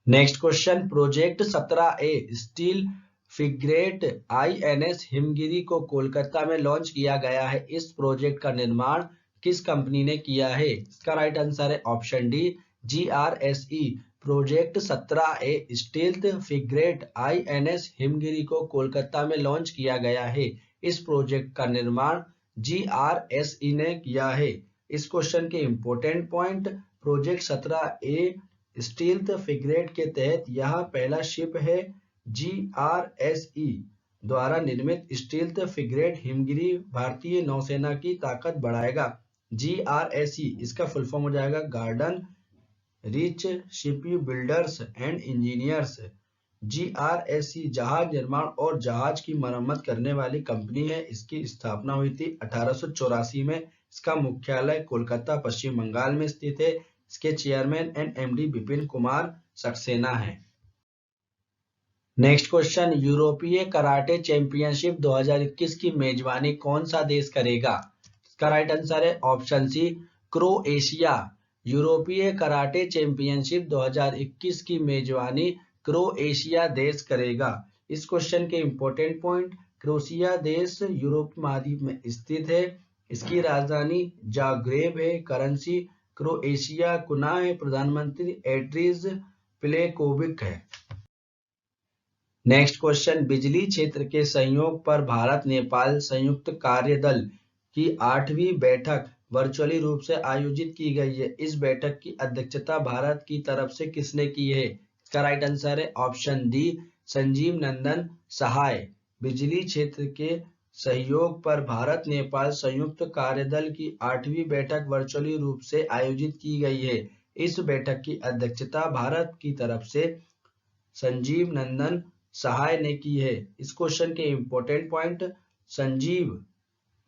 Next question, project 17A steel frigate INS Himgiri को कोलकाता में लॉन्च किया गया है। इस प्रोजेक्ट का निर्माण किस कंपनी ने किया है? इसका राइट आंसर है option D, GRSE। Project 17A steel frigate INS Himgiri को कोलकाता में लॉन्च किया गया है। इस प्रोजेक्ट का निर्माण GRSE ने किया है। इस क्वेश्चन के important point, project 17A steel frigate के तहत यह पहला शिप है। GRSE द्वारा निर्मित स्टील फ्रिगेट हिमगिरी भारतीय नौसेना की ताकत बढ़ाएगा। GRSE इसका फुल फॉर्म हो जाएगा garden rich ship builders and engineers. GRSE जहाज निर्माण और जहाज की मरम्मत करने वाली कंपनी है। इसकी स्थापना हुई थी 1884 में। इसका मुख्यालय कोलकाता पश्चिम बंगाल में स्थित है। इसके chairman and MD Vipin Kumar Saxena है। नेक्स्ट क्वेश्चन, यूरोपीय कराटे चैंपियनशिप 2021 की मेजबानी कौन सा देश करेगा? इसका राइट आंसर है ऑप्शन सी, क्रोएशिया। यूरोपीय कराटे चैंपियनशिप 2021 की मेजबानी क्रोएशिया देश करेगा। इस क्वेश्चन के इंपॉर्टेंट पॉइंट, क्रोएशिया देश यूरोप महाद्वीप में स्थित है। इसकी राजधानी जाग्रेब है। करेंसी क्रोएशिया कुना है। प्रधानमंत्री एड्रिज प्लेकोविक है। नेक्स्ट क्वेश्चन, बिजली क्षेत्र के सहयोग पर भारत नेपाल संयुक्त कार्यदल की 8वीं बैठक वर्चुअली रूप से आयोजित की गई है। इस बैठक की अध्यक्षता भारत की तरफ से किसने की है? इसका राइट आंसर है ऑप्शन डी, संजीव नंदन सहाय। बिजली क्षेत्र के सहयोग पर भारत नेपाल संयुक्त कार्यदल की 8वीं बैठक वर्चुअली रूप से आयोजित की गई है। इस बैठक की अध्यक्षता भारत की तरफ से संजीव नंदन सहाय ने की है। इस क्वेश्चन के इंपॉर्टेंट पॉइंट, संजीव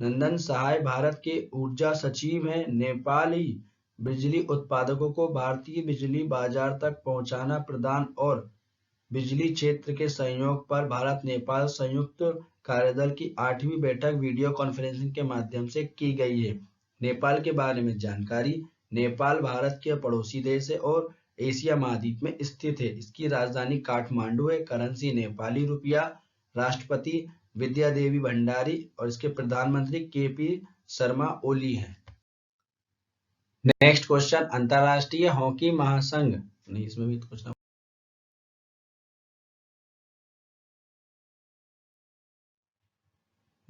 नंदन सहाय भारत के ऊर्जा सचिव हैं। नेपाली बिजली उत्पादकों को भारतीय बिजली बाजार तक पहुंचाना, प्रदान और बिजली क्षेत्र के सहयोग पर भारत नेपाल संयुक्त कार्यदल की 8वीं बैठक वीडियो कॉन्फ्रेंसिंग के माध्यम से की गई है। नेपाल के बारे में जानकारी, नेपाल भारत के पड़ोसी देश है और एशिया महाद्वीप में स्थित है। इसकी राजधानी काठमांडू है। करेंसी नेपाली रुपया। राष्ट्रपति विद्या देवी भंडारी और इसके प्रधानमंत्री केपी शर्मा ओली हैं। नेक्स्ट क्वेश्चन, अंतरराष्ट्रीय हॉकी महासंघ, नहीं इसमें भी कुछ ना।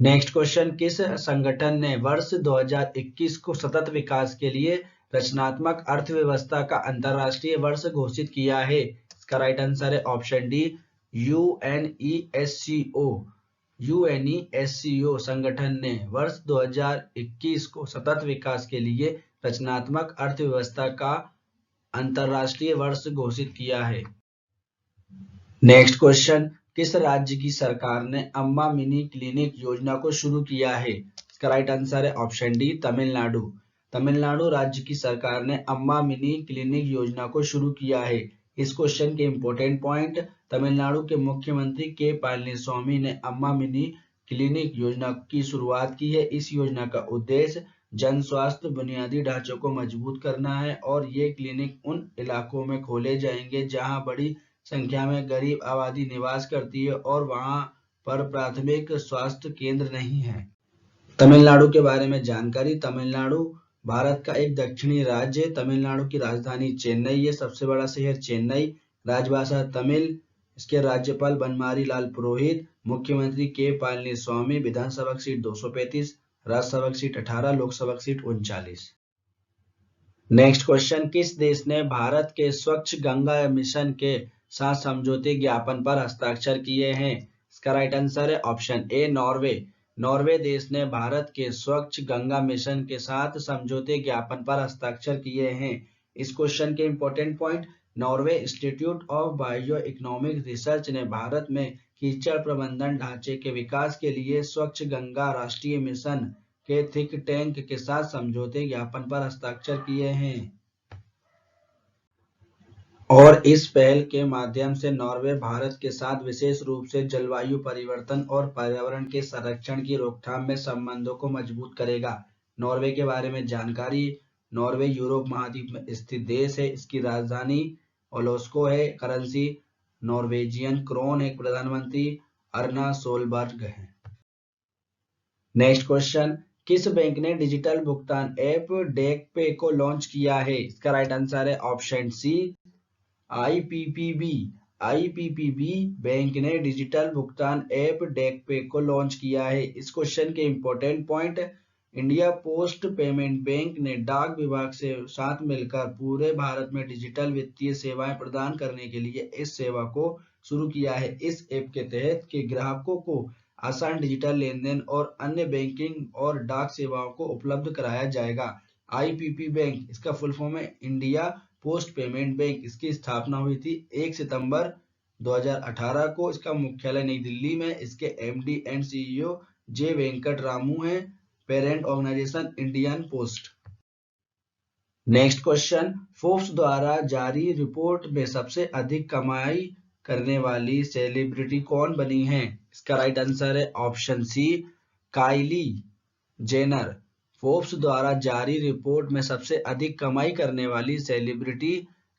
नेक्स्ट क्वेश्चन, किस संगठन ने वर्ष 2021 को सतत विकास के लिए रचनात्मक अर्थव्यवस्था का अंतरराष्ट्रीय वर्ष घोषित किया है? इसका राइट आंसर है ऑप्शन डी, यूएनईएससीओ। यूएनईएससीओ संगठन ने वर्ष 2021 को सतत विकास के लिए रचनात्मक अर्थव्यवस्था का अंतरराष्ट्रीय वर्ष घोषित किया है। नेक्स्ट क्वेश्चन, किस राज्य की सरकार ने अम्मा मिनी क्लिनिक योजना को शुरू किया है? इसका राइट आंसर है ऑप्शन डी, तमिलनाडु। तमिलनाडु राज्य की सरकार ने अम्मा मिनी क्लिनिक योजना को शुरू किया है। इस क्वेश्चन के इंपॉर्टेंट पॉइंट, तमिलनाडु के मुख्यमंत्री के पळनिस्वामी ने अम्मा मिनी क्लिनिक योजना की शुरुआत की है। इस योजना का उद्देश्य जन स्वास्थ्य बुनियादी ढांचों को मजबूत करना है और ये क्लिनिक उन इलाकों में खोले जाएंगे जहां बड़ी संख्या में गरीब आबादी निवास करती है और वहां पर प्राथमिक स्वास्थ्य केंद्र नहीं है। तमिलनाडु के बारे में जानकारी, तमिलनाडु भारत का एक दक्षिणी राज्य है। तमिलनाडु की राजधानी चेन्नई है, सबसे बड़ा शहर चेन्नई। राजभाषा तमिल। इसके राज्यपाल बनवारी लाल पुरोहित, मुख्यमंत्री के पळनिस्वामी। विधानसभा seat 235, Rajya Sabha seat 18, Lok Sabha seat 39। Next question, किस देश ने भारत के स्वच्छ गंगा मिशन के साथ समझौते ज्ञापन पर हस्ताक्षर किए हैं? इसका राइट आंसर है ऑप्शन ए, नॉर्वे। नॉर्वे देश ने भारत के स्वच्छ गंगा मिशन के साथ समझौते ज्ञापन पर हस्ताक्षर किए हैं। इस क्वेश्चन के important point, Norway institute of bio economic research ने भारत में कीचड़ प्रबंधन ढांचे के विकास के लिए स्वच्छ गंगा राष्ट्रीय मिशन के थिंक टैंक के साथ समझौते ज्ञापन पर हस्ताक्षर किए हैं और इस पहल के माध्यम से नॉर्वे भारत के साथ विशेष रूप से जलवायु परिवर्तन और पर्यावरण के संरक्षण की रोकथाम में संबंधों को मजबूत करेगा। नॉर्वे के बारे में जानकारी, नॉर्वे यूरोप महाद्वीप में स्थित देश है। इसकी राजधानी ओलोस्को है। करेंसी नॉर्वेजियन क्रोन है। प्रधानमंत्री अर्ना सोलबर्ग है। नेक्स्ट क्वेश्चन, किस बैंक ने डिजिटल भुगतान ऐप डेक पे को लॉन्च किया है? इसका राइट आंसर है option C, IPPB. IPPB bank ने डिजिटल भुगतान ऐप डेक पे को लॉन्च किया है। इस क्वेश्चन के important point, India post payment bank ने डाक विभाग से साथ मिलकर पूरे भारत में डिजिटल वित्तीय सेवाएं प्रदान करने के लिए इस सेवा को शुरू किया है। इस ऐप के तहत के ग्राहकों को आसान डिजिटल लेन देन और अन्य बैंकिंग और डाक सेवाओं को उपलब्ध कराया जाएगा। आईपीपी बैंक, इसका फुल फॉर्म है इंडिया पोस्ट पेमेंट बैंक। इसकी स्थापना हुई थी 1 सितंबर 2018 को। इसका मुख्यालय नई दिल्ली में। इसके MD and CEO J Venkat Ramu हैं। Parent organisation Indian Post. Next question, Forbes द्वारा जारी रिपोर्ट में सबसे अधिक कमाई करने वाली सेलिब्रिटी कौन बनी है? इसका राइट आंसर है option C, Kylie Jenner. Forbes द्वारा जारी रिपोर्ट में सबसे अधिक कमाई करने वाली सेलिब्रिटी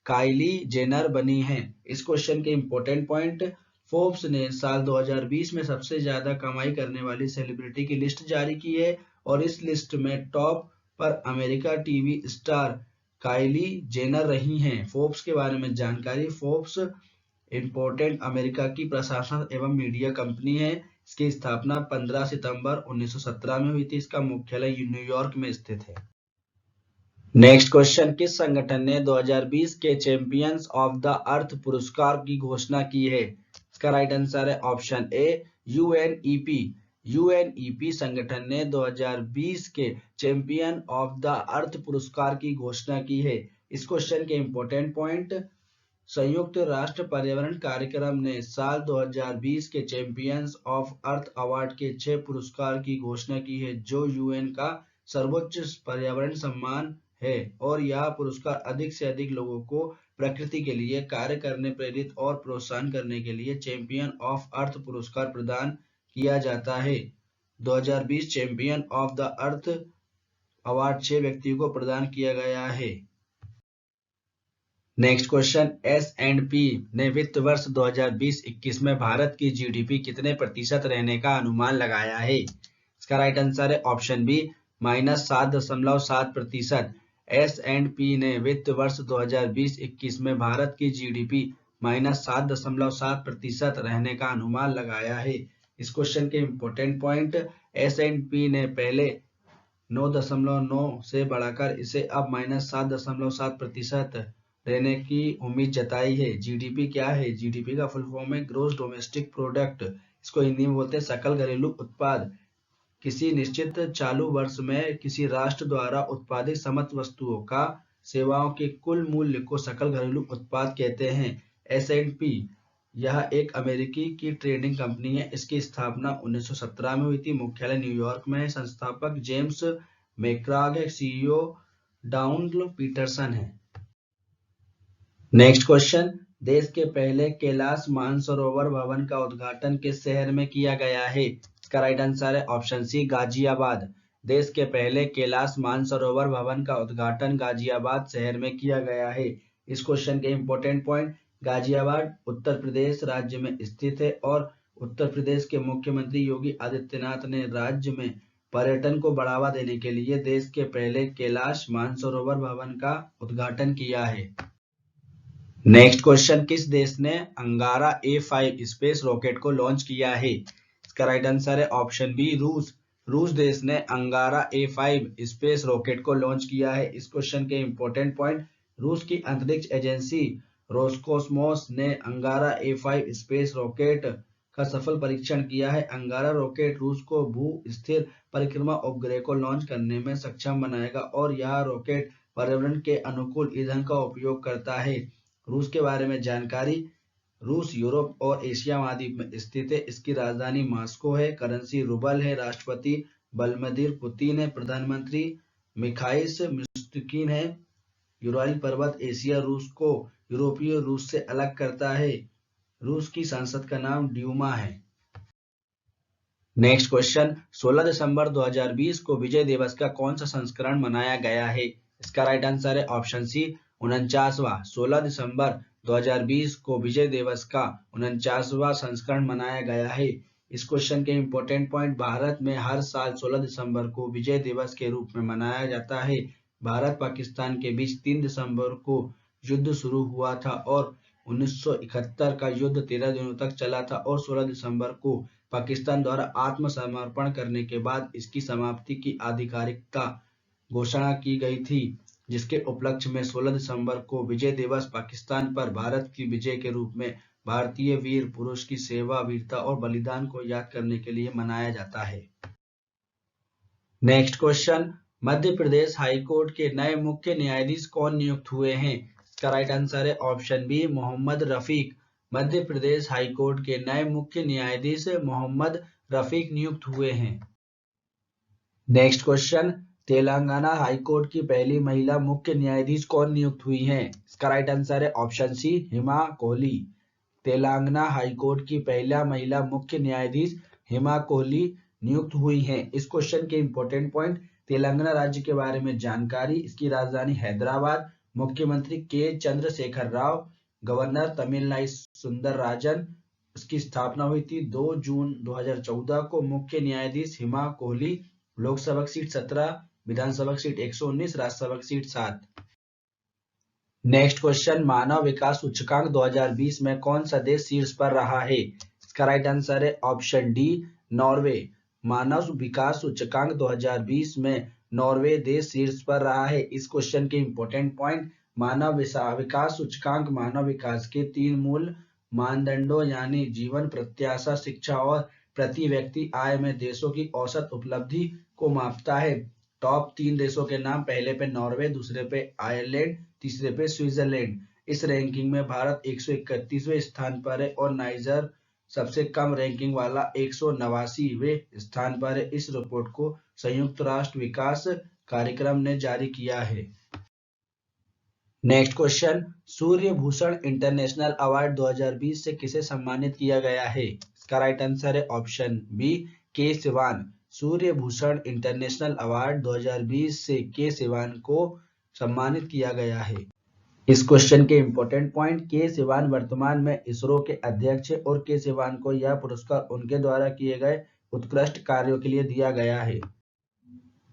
काइली जेनर बनी है। इस क्वेश्चन के इंपॉर्टेंट पॉइंट, फोर्ब्स ने साल 2020 में सबसे ज्यादा कमाई करने वाली सेलिब्रिटी की लिस्ट जारी की है और इस लिस्ट में टॉप पर America TV star Kylie Jenner रही हैं। फोर्ब्स के बारे में जानकारी, फोर्ब्स इंपोर्टेंट अमेरिका की प्रशासन एवं मीडिया कंपनी है। इसकी स्थापना 15 सितंबर 1917 में हुई थी। इसका मुख्यालय न्यूयॉर्क में स्थित है। नेक्स्ट क्वेश्चन, किस संगठन ने 2020 के चैंपियंस ऑफ द अर्थ पुरस्कार की घोषणा की है? इसका राइट आंसर है ऑप्शन ए यूएनईपी। यूएनईपी संगठन ने 2020 के चैंपियन ऑफ द अर्थ पुरस्कार की घोषणा की है। इस क्वेश्चन के इंपॉर्टेंट पॉइंट, संयुक्त राष्ट्र पर्यावरण कार्यक्रम ने साल 2020 के चैंपियंस ऑफ अर्थ अवार्ड के 6 पुरस्कार की घोषणा की है, जो यूएन का सर्वोच्च पर्यावरण सम्मान है और यह पुरस्कार अधिक से अधिक लोगों को प्रकृति के लिए कार्य करने प्रेरित और प्रोत्साहन करने के लिए चैंपियन ऑफ अर्थ पुरस्कार प्रदान किया जाता है। 2020 champion of the earth award 6 व्यक्तियों को प्रदान किया गया है। नेक्स्ट क्वेश्चन, S&P ने वित्त वर्ष 2020-21 में भारत की जीडीपी कितने प्रतिशत रहने का अनुमान लगाया है? इसका राइट आंसर है ऑप्शन बी -7.7%। S&P ने वित्त वर्ष 2020-21 में भारत की जीडीपी -7.7% रहने का अनुमान लगाया है। इस क्वेश्चन के इंपॉर्टेंट पॉइंट, S&P ने पहले 9.9 से बढ़ाकर इसे अब -7.7% रहने की उम्मीद जताई है। जीडीपी क्या है? जीडीपी का फुल फॉर्म है ग्रोस डोमेस्टिक प्रोडक्ट। इसको हिंदी में बोलते हैं सकल घरेलू उत्पाद। किसी निश्चित चालू वर्ष में किसी राष्ट्र द्वारा उत्पादित समस्त वस्तुओं का सेवाओं के कुल मूल्य को सकल घरेलू उत्पाद कहते हैं। S&P यह एक अमेरिकी की ट्रेडिंग कंपनी है। इसकी स्थापना 1917 में हुई थी। मुख्यालय न्यूयॉर्क में है। संस्थापक जेम्स मैक्राग है। सीईओ डाउन पीटरसन है। नेक्स्ट क्वेश्चन, देश के पहले कैलाश मानसरोवर भवन का उद्घाटन किस शहर में किया गया है? इसका राइट आंसर है ऑप्शन सी गाजियाबाद। देश के पहले कैलाश मानसरोवर भवन का उद्घाटन गाजियाबाद शहर में किया गया है। इस क्वेश्चन के इंपॉर्टेंट पॉइंट, गाजियाबाद उत्तर प्रदेश राज्य में स्थित है और उत्तर प्रदेश के मुख्यमंत्री योगी आदित्यनाथ ने राज्य में पर्यटन को बढ़ावा देने के लिए देश के पहले कैलाश मानसरोवर भवन का उद्घाटन किया है। नेक्स्ट क्वेश्चन, किस देश ने अंगारा A5 स्पेस रॉकेट को लॉन्च किया है? इसका राइट आंसर है ऑप्शन बी रूस। रूस देश ने अंगारा A5 स्पेस रॉकेट को लॉन्च किया है। इस क्वेश्चन के इंपॉर्टेंट पॉइंट, रूस की अंतरिक्ष एजेंसी रोसकोस्मोस ने अंगारा A5 स्पेस रॉकेट का सफल परीक्षण किया है। अंगारा रॉकेट रूस को भू स्थिर परिक्रमा उपग्रह को लॉन्च करने में सक्षम बनाएगा और यह रॉकेट पर्यावरण के अनुकूल ईंधन का उपयोग करता है। रूस के बारे में जानकारी, रूस यूरोप और एशिया महाद्वीप में स्थित है। इसकी राजधानी मॉस्को है। करेंसी रूबल है। राष्ट्रपति व्लादिमीर पुतिन है। प्रधानमंत्री मिखाइल मिशुस्तिन है। यूराल पर्वत एशिया रूस को यूरोपीय रूस से अलग करता है। रूस की संसद का नाम ड्यूमा है। नेक्स्ट क्वेश्चन, 16 दिसंबर 2020 को विजय दिवस का कौन सा संस्करण मनाया गया है? इसका राइट आंसर है ऑप्शन सी 49वां। 16 दिसंबर 2020 को विजय दिवस का 49वां संस्करण मनाया गया है। इस क्वेश्चन के इंपॉर्टेंट पॉइंट, भारत में हर साल 16 दिसंबर को विजय दिवस के रूप में मनाया जाता है। भारत पाकिस्तान के बीच 3 दिसंबर को युद्ध शुरू हुआ था और 1971 का युद्ध 13 दिनों तक चला था और 16 दिसंबर को पाकिस्तान द्वारा आत्मसमर्पण करने के बाद इसकी समाप्ति की आधिकारिकता घोषणा की गई थी, जिसके उपलक्ष्य में 16 दिसंबर को विजय दिवस पाकिस्तान पर भारत की विजय के रूप में भारतीय वीर पुरुष की सेवा, वीरता और बलिदान को याद करने के लिए मनाया जाता है। Next question, Madhya Pradesh high court के नए मुख्य न्यायाधीश कौन नियुक्त हुए हैं? इसका राइट आंसर है option B Mohammad Rafiq. Madhya Pradesh high court के नए मुख्य न्यायाधीश मोहम्मद रफीक नियुक्त हुए हैं। नेक्स्ट क्वेश्चन, तेलंगाना हाईकोर्ट की पहली महिला मुख्य न्यायाधीश कौन नियुक्त हुई हैं? इसका राइट आंसर है ऑप्शन सी हिमा कोहली। तेलंगाना हाईकोर्ट की पहला महिला मुख्य न्यायाधीश हिमा कोहली नियुक्त हुई हैं। इस क्वेश्चन के इंपॉर्टेंट पॉइंट, तेलंगाना राज्य के बारे में जानकारी, इसकी राजधानी हैदराबाद, मुख्यमंत्री के चंद्रशेखर राव, गवर्नर तमिलनाडु सुंदरराजन। इसकी स्थापना हुई थी 2 जून 2014 को। मुख्य न्यायाधीश हिमा कोहली। लोकसभा सीट 17, विधानसभा seat 119, Rajya Sabha seat 7। Next question, मानव विकास सूचकांक 2020 में कौन सा देश शीर्ष पर रहा है? इसका राइट आंसर है ऑप्शन डी नॉर्वे। मानव विकास सूचकांक 2020 में नॉर्वे देश शीर्ष पर रहा है। इस क्वेश्चन के इंपॉर्टेंट पॉइंट, मानव विकास सूचकांक मानव विकास के 3 मूल मानदंडों यानी जीवन प्रत्याशा, शिक्षा और प्रति व्यक्ति आय में देशों की औसत उपलब्धि को मापता है। टॉप 3 देशों के नाम, पहले पे नॉर्वे, दूसरे पे आयरलैंड, तीसरे पे स्विट्जरलैंड। इस रैंकिंग में भारत 131वें स्थान पर है और नाइजर सबसे कम रैंकिंग वाला 189वें स्थान पर है। इस रिपोर्ट को संयुक्त राष्ट्र विकास कार्यक्रम ने जारी किया है। नेक्स्ट क्वेश्चन, सूर्य भूषण इंटरनेशनल अवार्ड 2020 से किसे सम्मानित किया गया है? इसका राइट आंसर है ऑप्शन बी, के सिवान। सूर्य भूषण इंटरनेशनल अवार्ड 2020 से के सिवान को सम्मानित किया गया है। इस क्वेश्चन के इंपॉर्टेंट पॉइंट, के सिवान वर्तमान में इसरो के अध्यक्ष है और के सिवान को यह पुरस्कार उनके द्वारा किए गए उत्कृष्ट कार्यों के लिए दिया गया है।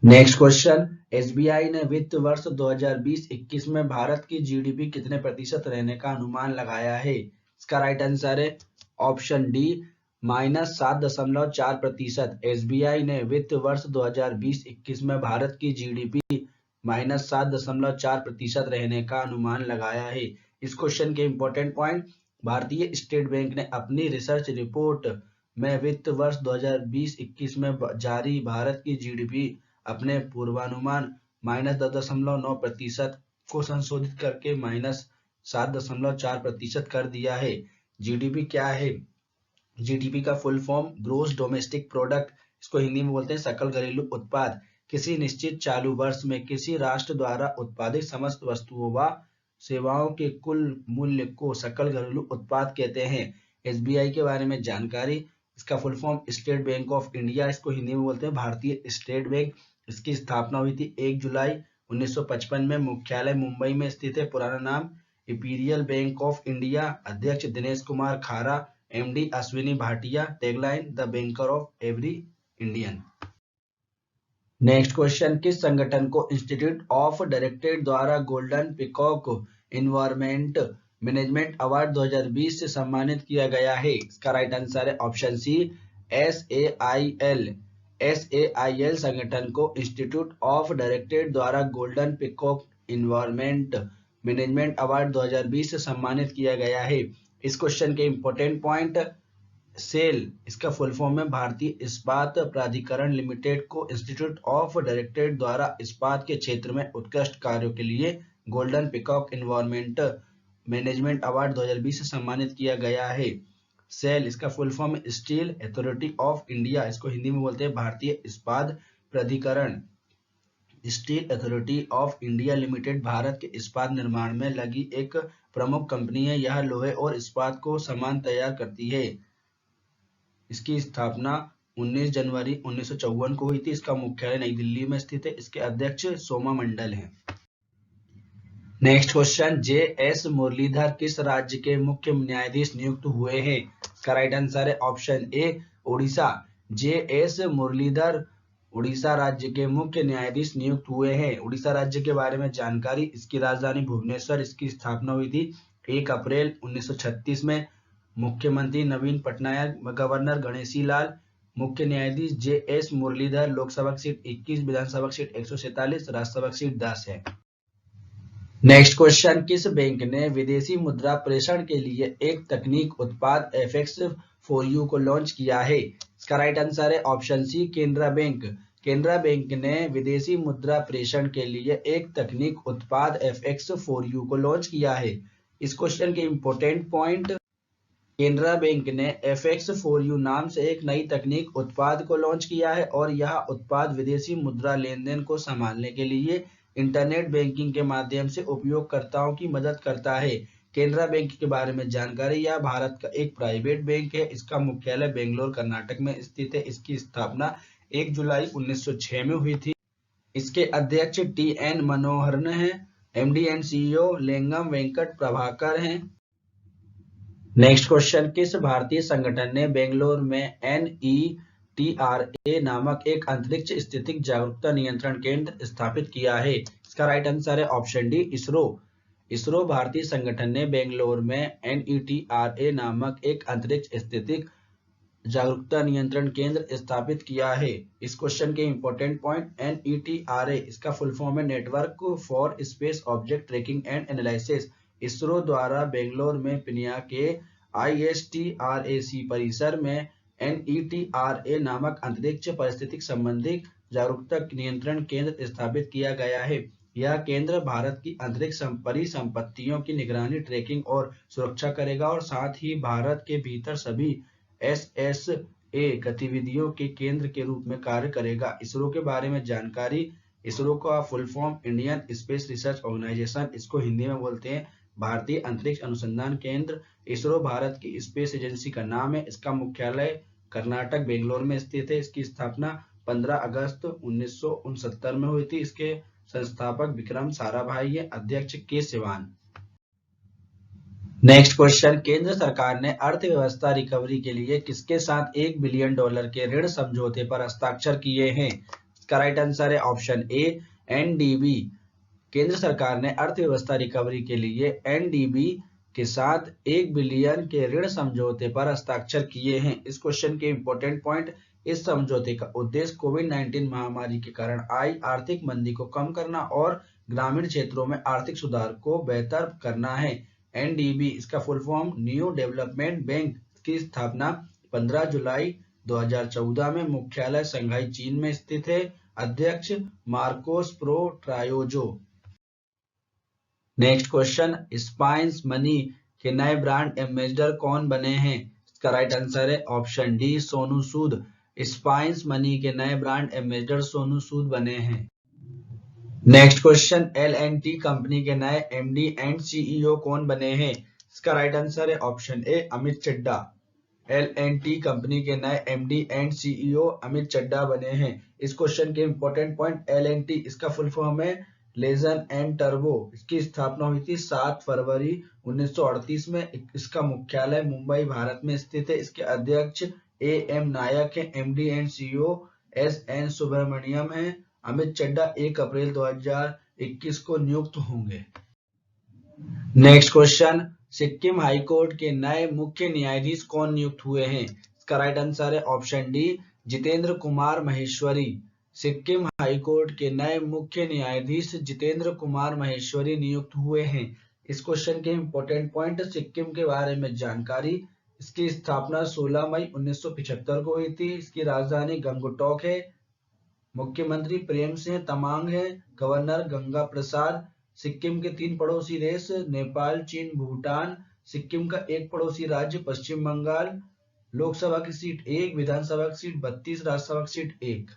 नेक्स्ट क्वेश्चन, एसबीआई ने वित्त वर्ष 2020-21 में भारत की जीडीपी कितने प्रतिशत रहने का अनुमान लगाया है? इसका राइट आंसर है ऑप्शन डी, -7.4%। एसबीआई ने वित्त वर्ष 2020-21 में भारत की जीडीपी -7.4% रहने का अनुमान लगाया है। इस क्वेश्चन के इंपॉर्टेंट पॉइंट, भारतीय स्टेट बैंक ने अपनी रिसर्च रिपोर्ट में वित्त वर्ष 2020-21 में जारी भारत की जीडीपी अपने पूर्वानुमान -10.9% को संशोधित करके -7.4% कर दिया है। जीडीपी क्या है? जीडीपी का full form gross domestic product, इसको हिंदी में बोलते हैं सकल घरेलू उत्पाद। किसी निश्चित चालू वर्ष में किसी राष्ट्र द्वारा उत्पादित समस्त वस्तुओं व सेवाओं के कुल मूल्य को सकल घरेलू उत्पाद कहते हैं। एसबीआई के बारे में जानकारी, इसका full form state bank of India, इसको हिंदी में बोलते हैं भारतीय स्टेट बैंक। इसकी स्थापना हुई थी 1 जुलाई 1955 में। मुख्यालय मुंबई में स्थित है। पुराना नाम इंपीरियल बैंक ऑफ इंडिया। अध्यक्ष दिनेश कुमार खारा, MD Ashwini Bhatia. Tagline, the banker of every Indian. Next question, किस संगठन को इंस्टीट्यूट ऑफ डायरेक्टरेट द्वारा golden peacock environment management award 2020 से सम्मानित किया गया है? इसका राइट आंसर है ऑप्शन सी, एसएआईएल संगठन को इंस्टीट्यूट ऑफ डायरेक्टरेट द्वारा golden peacock environment management award 2020 से सम्मानित किया गया है। इस क्वेश्चन के इंपॉर्टेंट पॉइंट, सेल, इसका फुल फॉर्म है भारतीय इस्पात प्राधिकरण लिमिटेड को इंस्टीट्यूट ऑफ डायरेक्टरेट द्वारा इस्पात के क्षेत्र में उत्कृष्ट कार्यों के लिए golden peacock environment management award 2020 से सम्मानित किया गया है। सेल, इसका फुल फॉर्म है स्टील अथॉरिटी ऑफ इंडिया, इसको हिंदी में बोलते हैं भारतीय इस्पात प्राधिकरण। Steel authority of India limited Bharat के इस्पात निर्माण में लगी एक प्रमुख कंपनी है। यह लोहे और इस्पात को समान तैयार करती है। इसकी स्थापना 19 जनवरी 1954 को हुई थी। इसका मुख्यालय नई दिल्ली में स्थित है। इसके अध्यक्ष सोमा मंडल हैं। Next question, JS. मुरलीधर किस राज्य के मुख्य न्यायाधीश नियुक्त हुए हैं? इसका राइट आंसर है ऑप्शन ए, उड़ीसा। जे.एस. मुरलीधर उड़ीसा राज्य के मुख्य न्यायाधीश नियुक्त हुए हैं। उड़ीसा राज्य के बारे में जानकारी, इसकी राजधानी भुवनेश्वर। इसकी स्थापना हुई थी 1 अप्रैल 1936 में। मुख्यमंत्री नवीन पटनायक, गवर्नर गणेशी लाल, मुख्य न्यायाधीश जे.एस. मुरलीधर। लोकसभा सीट 21, विधानसभा सीट 147, राज्यसभा सीट 10 है। नेक्स्ट क्वेश्चन, किस बैंक ने विदेशी मुद्रा प्रेषण के लिए एक तकनीक उत्पाद FX4U को लॉन्च किया है? इसका राइट आंसर है option C, Canara bank. Canara bank ने विदेशी मुद्रा प्रेषण के लिए एक तकनीक उत्पाद FX4U को लॉन्च किया है। इस क्वेश्चन के इंपॉर्टेंट पॉइंट, केनरा बैंक ने FX4U नाम से एक नई तकनीक उत्पाद को लॉन्च किया है और यह उत्पाद विदेशी मुद्रा लेन देन को संभालने के लिए इंटरनेट बैंकिंग के माध्यम से उपयोगकर्ताओं की मदद करता है। केनरा बैंक के बारे में जानकारी, यह भारत का एक प्राइवेट बैंक है। इसका मुख्यालय बेंगलोर कर्नाटक में स्थित है। इसकी स्थापना 1 जुलाई 1906 में हुई थी। इसके अध्यक्ष TN मनोहरन हैं। MD and CEO Lengam Venkat Prabhakar हैं। नेक्स्ट क्वेश्चन, किस भारतीय संगठन ने बेंगलोर में NETRA नामक एक अंतरिक्ष स्थितिक जागरूकता नियंत्रण केंद्र स्थापित किया है? इसका राइट आंसर है ऑप्शन डी, इसरो। इसरो भारतीय संगठन ने बेंगलोर में NETRA नामक एक अंतरिक्ष स्थितिक जागरूकता नियंत्रण केंद्र स्थापित किया है? इस क्वेश्चन के इंपॉर्टेंट पॉइंट, NETRA इसका फुल फॉर्म है network for space object tracking and analysis. ISRO द्वारा बेंगलोर में पिनिया के ISTRAC परिसर में NETRA नामक अंतरिक्ष परिस्थितिक संबंधी जागरूकता नियंत्रण केंद्र स्थापित किया गया है। यह केंद्र भारत की अंतरिक्ष परिसंपत्तियों की निगरानी, ट्रैकिंग और सुरक्षा करेगा और साथ ही भारत के भीतर सभी SSA गतिविधियों के केंद्र के रूप में कार्य करेगा। इसरो के बारे में जानकारी। इसरो का full form Indian space research organisation, इसको हिंदी में बोलते हैं भारतीय अंतरिक्ष अनुसंधान केंद्र। इसरो भारत की स्पेस एजेंसी का नाम है। इसका मुख्यालय कर्नाटक बेंगलोर में स्थित है। इसकी स्थापना 15 अगस्त 1969 में हुई थी। इसके संस्थापक विक्रम साराभाई है, अध्यक्ष के सिवान। नेक्स्ट क्वेश्चन, केंद्र सरकार ने अर्थव्यवस्था रिकवरी के लिए किसके साथ $1 बिलियन के ऋण समझौते पर हस्ताक्षर किए हैं? इसका राइट आंसर है ऑप्शन ए, NDB। केंद्र सरकार ने अर्थव्यवस्था रिकवरी के लिए NDB के साथ $1 बिलियन के ऋण समझौते पर हस्ताक्षर किए हैं। इस क्वेश्चन के इंपॉर्टेंट पॉइंट, इस समझौते का उद्देश्य कोविड-19 महामारी के कारण आई आर्थिक मंदी को कम करना और ग्रामीण क्षेत्रों में आर्थिक सुधार को बेहतर करना है। NDB इसका full form new development bank की स्थापना 15 जुलाई 2014 में, मुख्यालय शंघाई चीन में स्थित है, अध्यक्ष Marcos Pro Troyjo. Next question, Spice Money के नए ब्रांड एम्बेसडर कौन बने हैं? इसका राइट आंसर है option D, Sonu Sood. Spice Money के नए ब्रांड एम्बेसडर सोनू सूद बने हैं। नेक्स्ट क्वेश्चन, L&T कंपनी के नए MD एंड CEO कौन बने हैं? इसका राइट आंसर है option A, Amit Chadha. L&T company के नए MD and CEO Amit Chadha बने हैं। इस क्वेश्चन के इंपॉर्टेंट पॉइंट, L&T इसका फुल फॉर्म है लेजन एंड टर्बो। इसकी स्थापना हुई थी 7 फरवरी 1938 में। इसका मुख्यालय मुंबई भारत में स्थित है। इसके अध्यक्ष AM नायक है। MD and CEO SN Subrahmanyan है। अमित चड्ढा 1 अप्रैल 2021 को नियुक्त होंगे। नेक्स्ट क्वेश्चन, सिक्किम हाईकोर्ट के नए मुख्य न्यायाधीश कौन नियुक्त हुए हैं? इसका राइट आंसर है option D, Jitendra Kumar Maheshwari. Sikkim high court के नए मुख्य न्यायाधीश जितेंद्र कुमार महेश्वरी नियुक्त हुए हैं। इस क्वेश्चन के इंपॉर्टेंट पॉइंट, सिक्किम के बारे में जानकारी। इसकी स्थापना 16 मई 1975 को हुई थी। इसकी राजधानी गंगटोक है। मुख्यमंत्री प्रेम सिंह तमांग है। गवर्नर गंगा प्रसाद। सिक्किम के 3 पड़ोसी देश नेपाल, चीन, भूटान। सिक्किम का एक पड़ोसी राज्य पश्चिम बंगाल। लोकसभा की सीट 1, विधानसभा की सीट 32, राज्यसभा की सीट 1।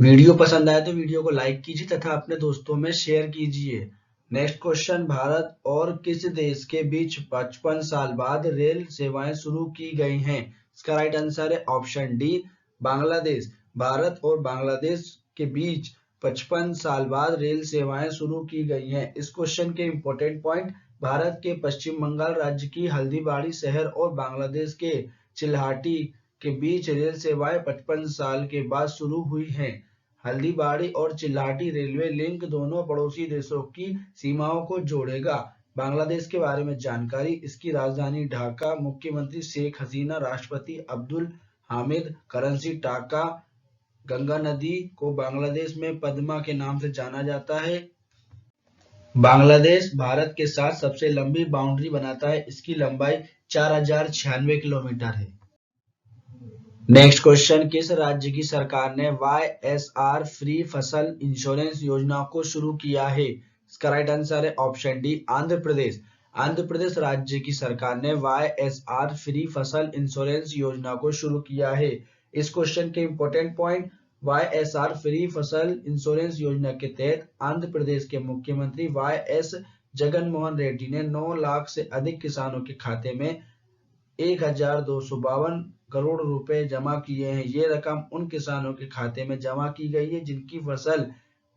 वीडियो पसंद आए तो वीडियो को लाइक कीजिए तथा अपने दोस्तों में शेयर कीजिए। नेक्स्ट क्वेश्चन, भारत और किस देश के बीच 55 साल बाद रेल सेवाएं शुरू की गई हैं? इसका राइट आंसर है ऑप्शन डी, बांग्लादेश। भारत और बांग्लादेश के बीच 55 साल बाद रेल सेवाएं शुरू की गई हैं। इस क्वेश्चन के इंपॉर्टेंट पॉइंट, भारत के पश्चिम बंगाल राज्य की हल्दीबाड़ी शहर और बांग्लादेश के चिल्हाटी के बीच रेल सेवाएं 55 साल के बाद शुरू हुई हैं। हल्दीबाड़ी और चिल्हाटी रेलवे लिंक दोनों पड़ोसी देशों की सीमाओं को जोड़ेगा। बांग्लादेश के बारे में जानकारी। इसकी राजधानी ढाका। मुख्यमंत्री शेख हसीना। राष्ट्रपति अब्दुल हामिद करंसी टाका। गंगा नदी को बांग्लादेश में पद्मा के नाम से जाना जाता है। बांग्लादेश भारत के साथ सबसे लंबी बाउंड्री बनाता है। इसकी लंबाई 4096 किलोमीटर है। नेक्स्ट क्वेश्चन, किस राज्य की सरकार ने YSR फ्री फसल इंश्योरेंस योजना को शुरू किया है? इसका राइट आंसर है ऑप्शन डी, आंध्र प्रदेश। आंध्र प्रदेश राज्य की सरकार ने YSR फ्री फसल इंश्योरेंस योजना को शुरू किया है। इस क्वेश्चन के इंपॉर्टेंट पॉइंट, YSR फ्री फसल इंश्योरेंस योजना के तहत आंध्र प्रदेश के मुख्यमंत्री YS जगनमोहन रेड्डी ने 9 लाख से अधिक किसानों के खाते में 1252 करोड़ रुपए जमा किए हैं। ये रकम उन किसानों के खाते में जमा की गई है जिनकी फसल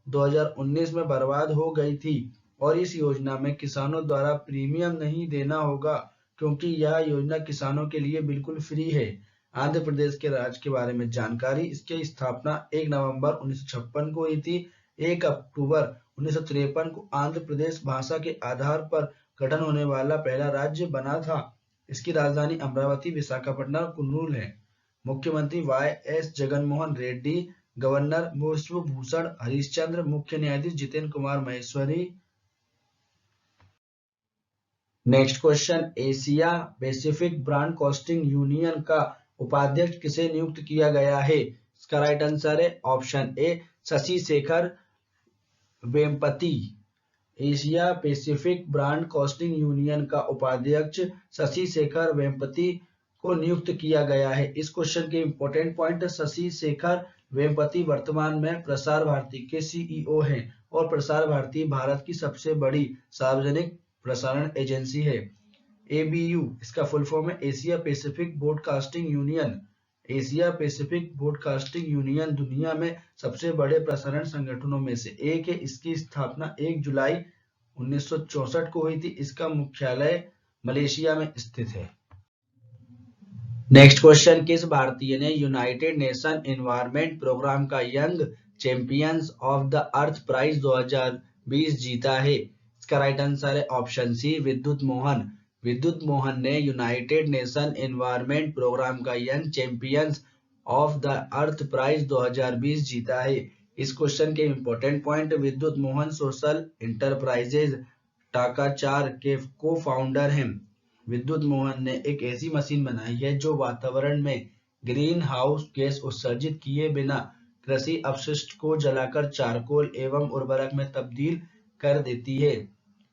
2019 में बर्बाद हो गई थी और इस योजना में किसानों द्वारा प्रीमियम नहीं देना होगा क्योंकि यह योजना किसानों के लिए बिल्कुल फ्री है। आंध्र प्रदेश के राज्य के बारे में जानकारी। इसकी स्थापना 1 नवंबर 1956 को हुई थी। 1 अक्टूबर 1953 को आंध्र प्रदेश भाषा के आधार पर गठन होने वाला पहला राज्य बना था। इसकी राजधानी अमरावती, विशाखापट्टनम और कुर्नूल है। मुख्यमंत्री वाई.एस. जगनमोहन रेड्डी, गवर्नर पुष्पभूषण हरिश्चंद्र, मुख्य न्यायाधीश Jitendra Kumar Maheshwari. Next question, Asia Pacific broadcasting union का उपाध्यक्ष किसे नियुक्त किया गया है? इसका राइट आंसर है ऑप्शन ए Shashi Shekhar Vempati. Asia Pacific broadcasting union का उपाध्यक्ष शशि शेखर वेम्पति को नियुक्त किया गया है। इस क्वेश्चन के इंपॉर्टेंट पॉइंट, शशि शेखर वेम्पति वर्तमान में प्रसार भारती के सीईओ हैं और प्रसार भारती भारत की सबसे बड़ी सार्वजनिक प्रसारण एजेंसी है। एबीयू इसका फुल फॉर्म है Asia Pacific broadcasting union. Asia Pacific broadcasting union दुनिया में सबसे बड़े प्रसारण संगठनों में से एक है। इसकी स्थापना 1 जुलाई 1964 को हुई थी। इसका मुख्यालय मलेशिया में स्थित है। नेक्स्ट क्वेश्चन, किस भारतीय ने यूनाइटेड नेशन एनवायरनमेंट प्रोग्राम का young champions of the earth prize 2020 जीता है? इसका राइट आंसर है ऑप्शन सी विद्युत मोहन। विद्युत मोहन ने यूनाइटेड नेशन एनवायरनमेंट प्रोग्राम का young champions of the earth prize 2020 जीता है। इस क्वेश्चन के इंपॉर्टेंट पॉइंट, विद्युत मोहन सोशल इंटरप्राइजेज टाका 4 के को फाउंडर हैं। विद्युत मोहन ने एक ऐसी मशीन बनाई है जो वातावरण में ग्रीन हाउस गैस उत्सर्जित किए बिना कृषि अपशिष्ट को जलाकर चारकोल एवं उर्वरक में तब्दील कर देती है।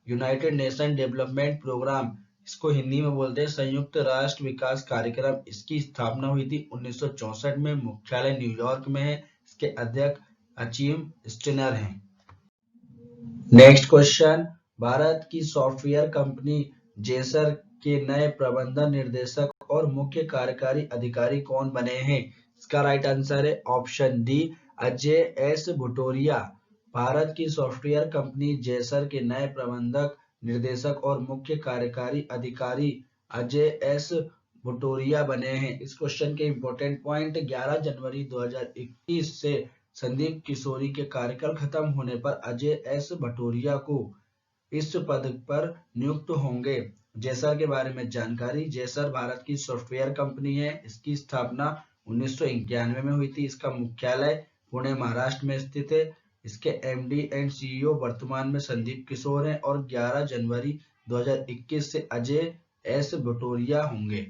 यूनाइटेड नेशन डेवलपमेंट प्रोग्राम, इसको हिंदी में बोलते हैं संयुक्त राष्ट्र विकास कार्यक्रम। इसकी स्थापना हुई थी 1964 में। मुख्यालय न्यूयॉर्क में है। इसके अध्यक्ष अचीम स्टिनर हैं। नेक्स्ट क्वेश्चन, भारत की सॉफ्टवेयर कंपनी जेसर के नए प्रबंधन निर्देशक और मुख्य कार्यकारी अधिकारी कौन बने हैं? इसका राइट आंसर है option D Ajay S Bhutoria. Bharat की सॉफ्टवेयर कंपनी जेसर के नए प्रबंधक निर्देशक और मुख्य कार्यकारी अधिकारी अजय एस भुटोरिया बने हैं। इस क्वेश्चन के इंपॉर्टेंट पॉइंट, 11 जनवरी 2021 से संदीप किशोरी के कार्यकाल खत्म होने पर अजय एस भटोरिया को इस पद पर नियुक्त होंगे। जेसर के बारे में जानकारी, जेसर भारत की सॉफ्टवेयर कंपनी है। इसकी स्थापना 1991 में हुई थी। इसका मुख्यालय पुणे महाराष्ट्र में स्थित है। इसके एमडी एंड सीईओ वर्तमान में संदीप किशोर हैं और 11 जनवरी 2021 से अजय एस भटोरिया होंगे।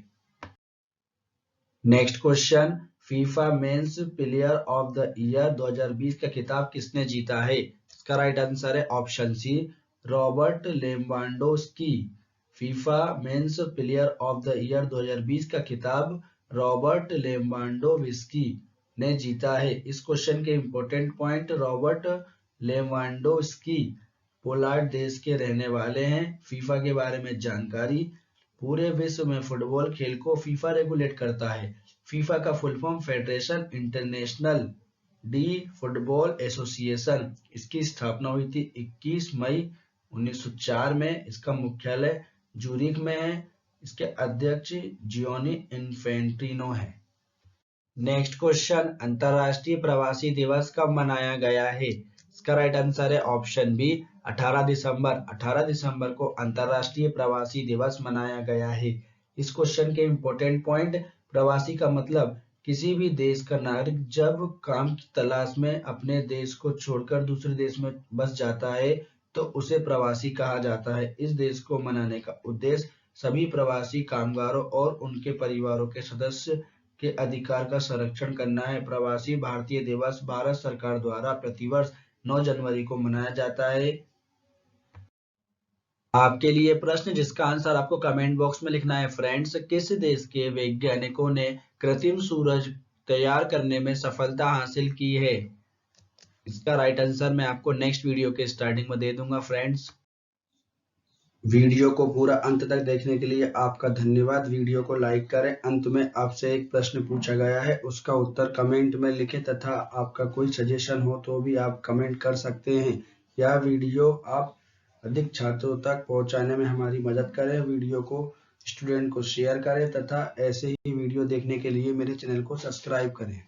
Next question, FIFA men's player of the year 2020 का खिताब किसने जीता है? इसका राइट आंसर है option C Robert Lewandowski. FIFA men's player of the year 2020 का खिताब रॉबर्ट लेवांडोव्स्की ने जीता है। इस क्वेश्चन के important point, Robert Lewandowski Poland देश के रहने वाले हैं। फीफा के बारे में जानकारी, पूरे विश्व में फुटबॉल खेल को फीफा रेगुलेट करता है। फीफा का full form federation international D football association. इसकी स्थापना हुई थी 21 मई 1904 में। इसका मुख्यालय जूरिक में है। इसके अध्यक्ष जियोनी इन्फेंटिनो है। नेक्स्ट क्वेश्चन, अंतरराष्ट्रीय प्रवासी दिवस कब मनाया गया है? इसका राइट आंसर है ऑप्शन बी 18 दिसंबर। 18 दिसंबर को अंतरराष्ट्रीय प्रवासी दिवस मनाया गया है। इस क्वेश्चन के इंपॉर्टेंट पॉइंट, प्रवासी का मतलब किसी भी देश का नागरिक जब काम की तलाश में अपने देश को छोड़कर दूसरे देश में बस जाता है तो उसे प्रवासी कहा जाता है। इस देश को मनाने का उद्देश्य सभी प्रवासी कामगारों और उनके परिवारों के सदस्य के अधिकार का संरक्षण करना है। प्रवासी भारतीय दिवस भारत सरकार द्वारा प्रतिवर्ष 9 जनवरी को मनाया जाता है। आपके लिए प्रश्न जिसका आंसर आपको कमेंट बॉक्स में लिखना है फ्रेंड्स, किस देश के वैज्ञानिकों ने कृत्रिम सूरज तैयार करने में सफलता हासिल की है? इसका राइट आंसर मैं आपको नेक्स्ट वीडियो के स्टार्टिंग में दे दूंगा फ्रेंड्स। वीडियो को पूरा अंत तक देखने के लिए आपका धन्यवाद। वीडियो को लाइक करें। अंत में आपसे एक प्रश्न पूछा गया है, उसका उत्तर कमेंट में लिखें तथा आपका कोई सजेशन हो तो भी आप कमेंट कर सकते हैं। यह वीडियो आप अधिक छात्रों तक पहुंचाने में हमारी मदद करें। वीडियो को स्टूडेंट को शेयर करें तथा ऐसे ही वीडियो देखने के लिए मेरे चैनल को सब्सक्राइब करें।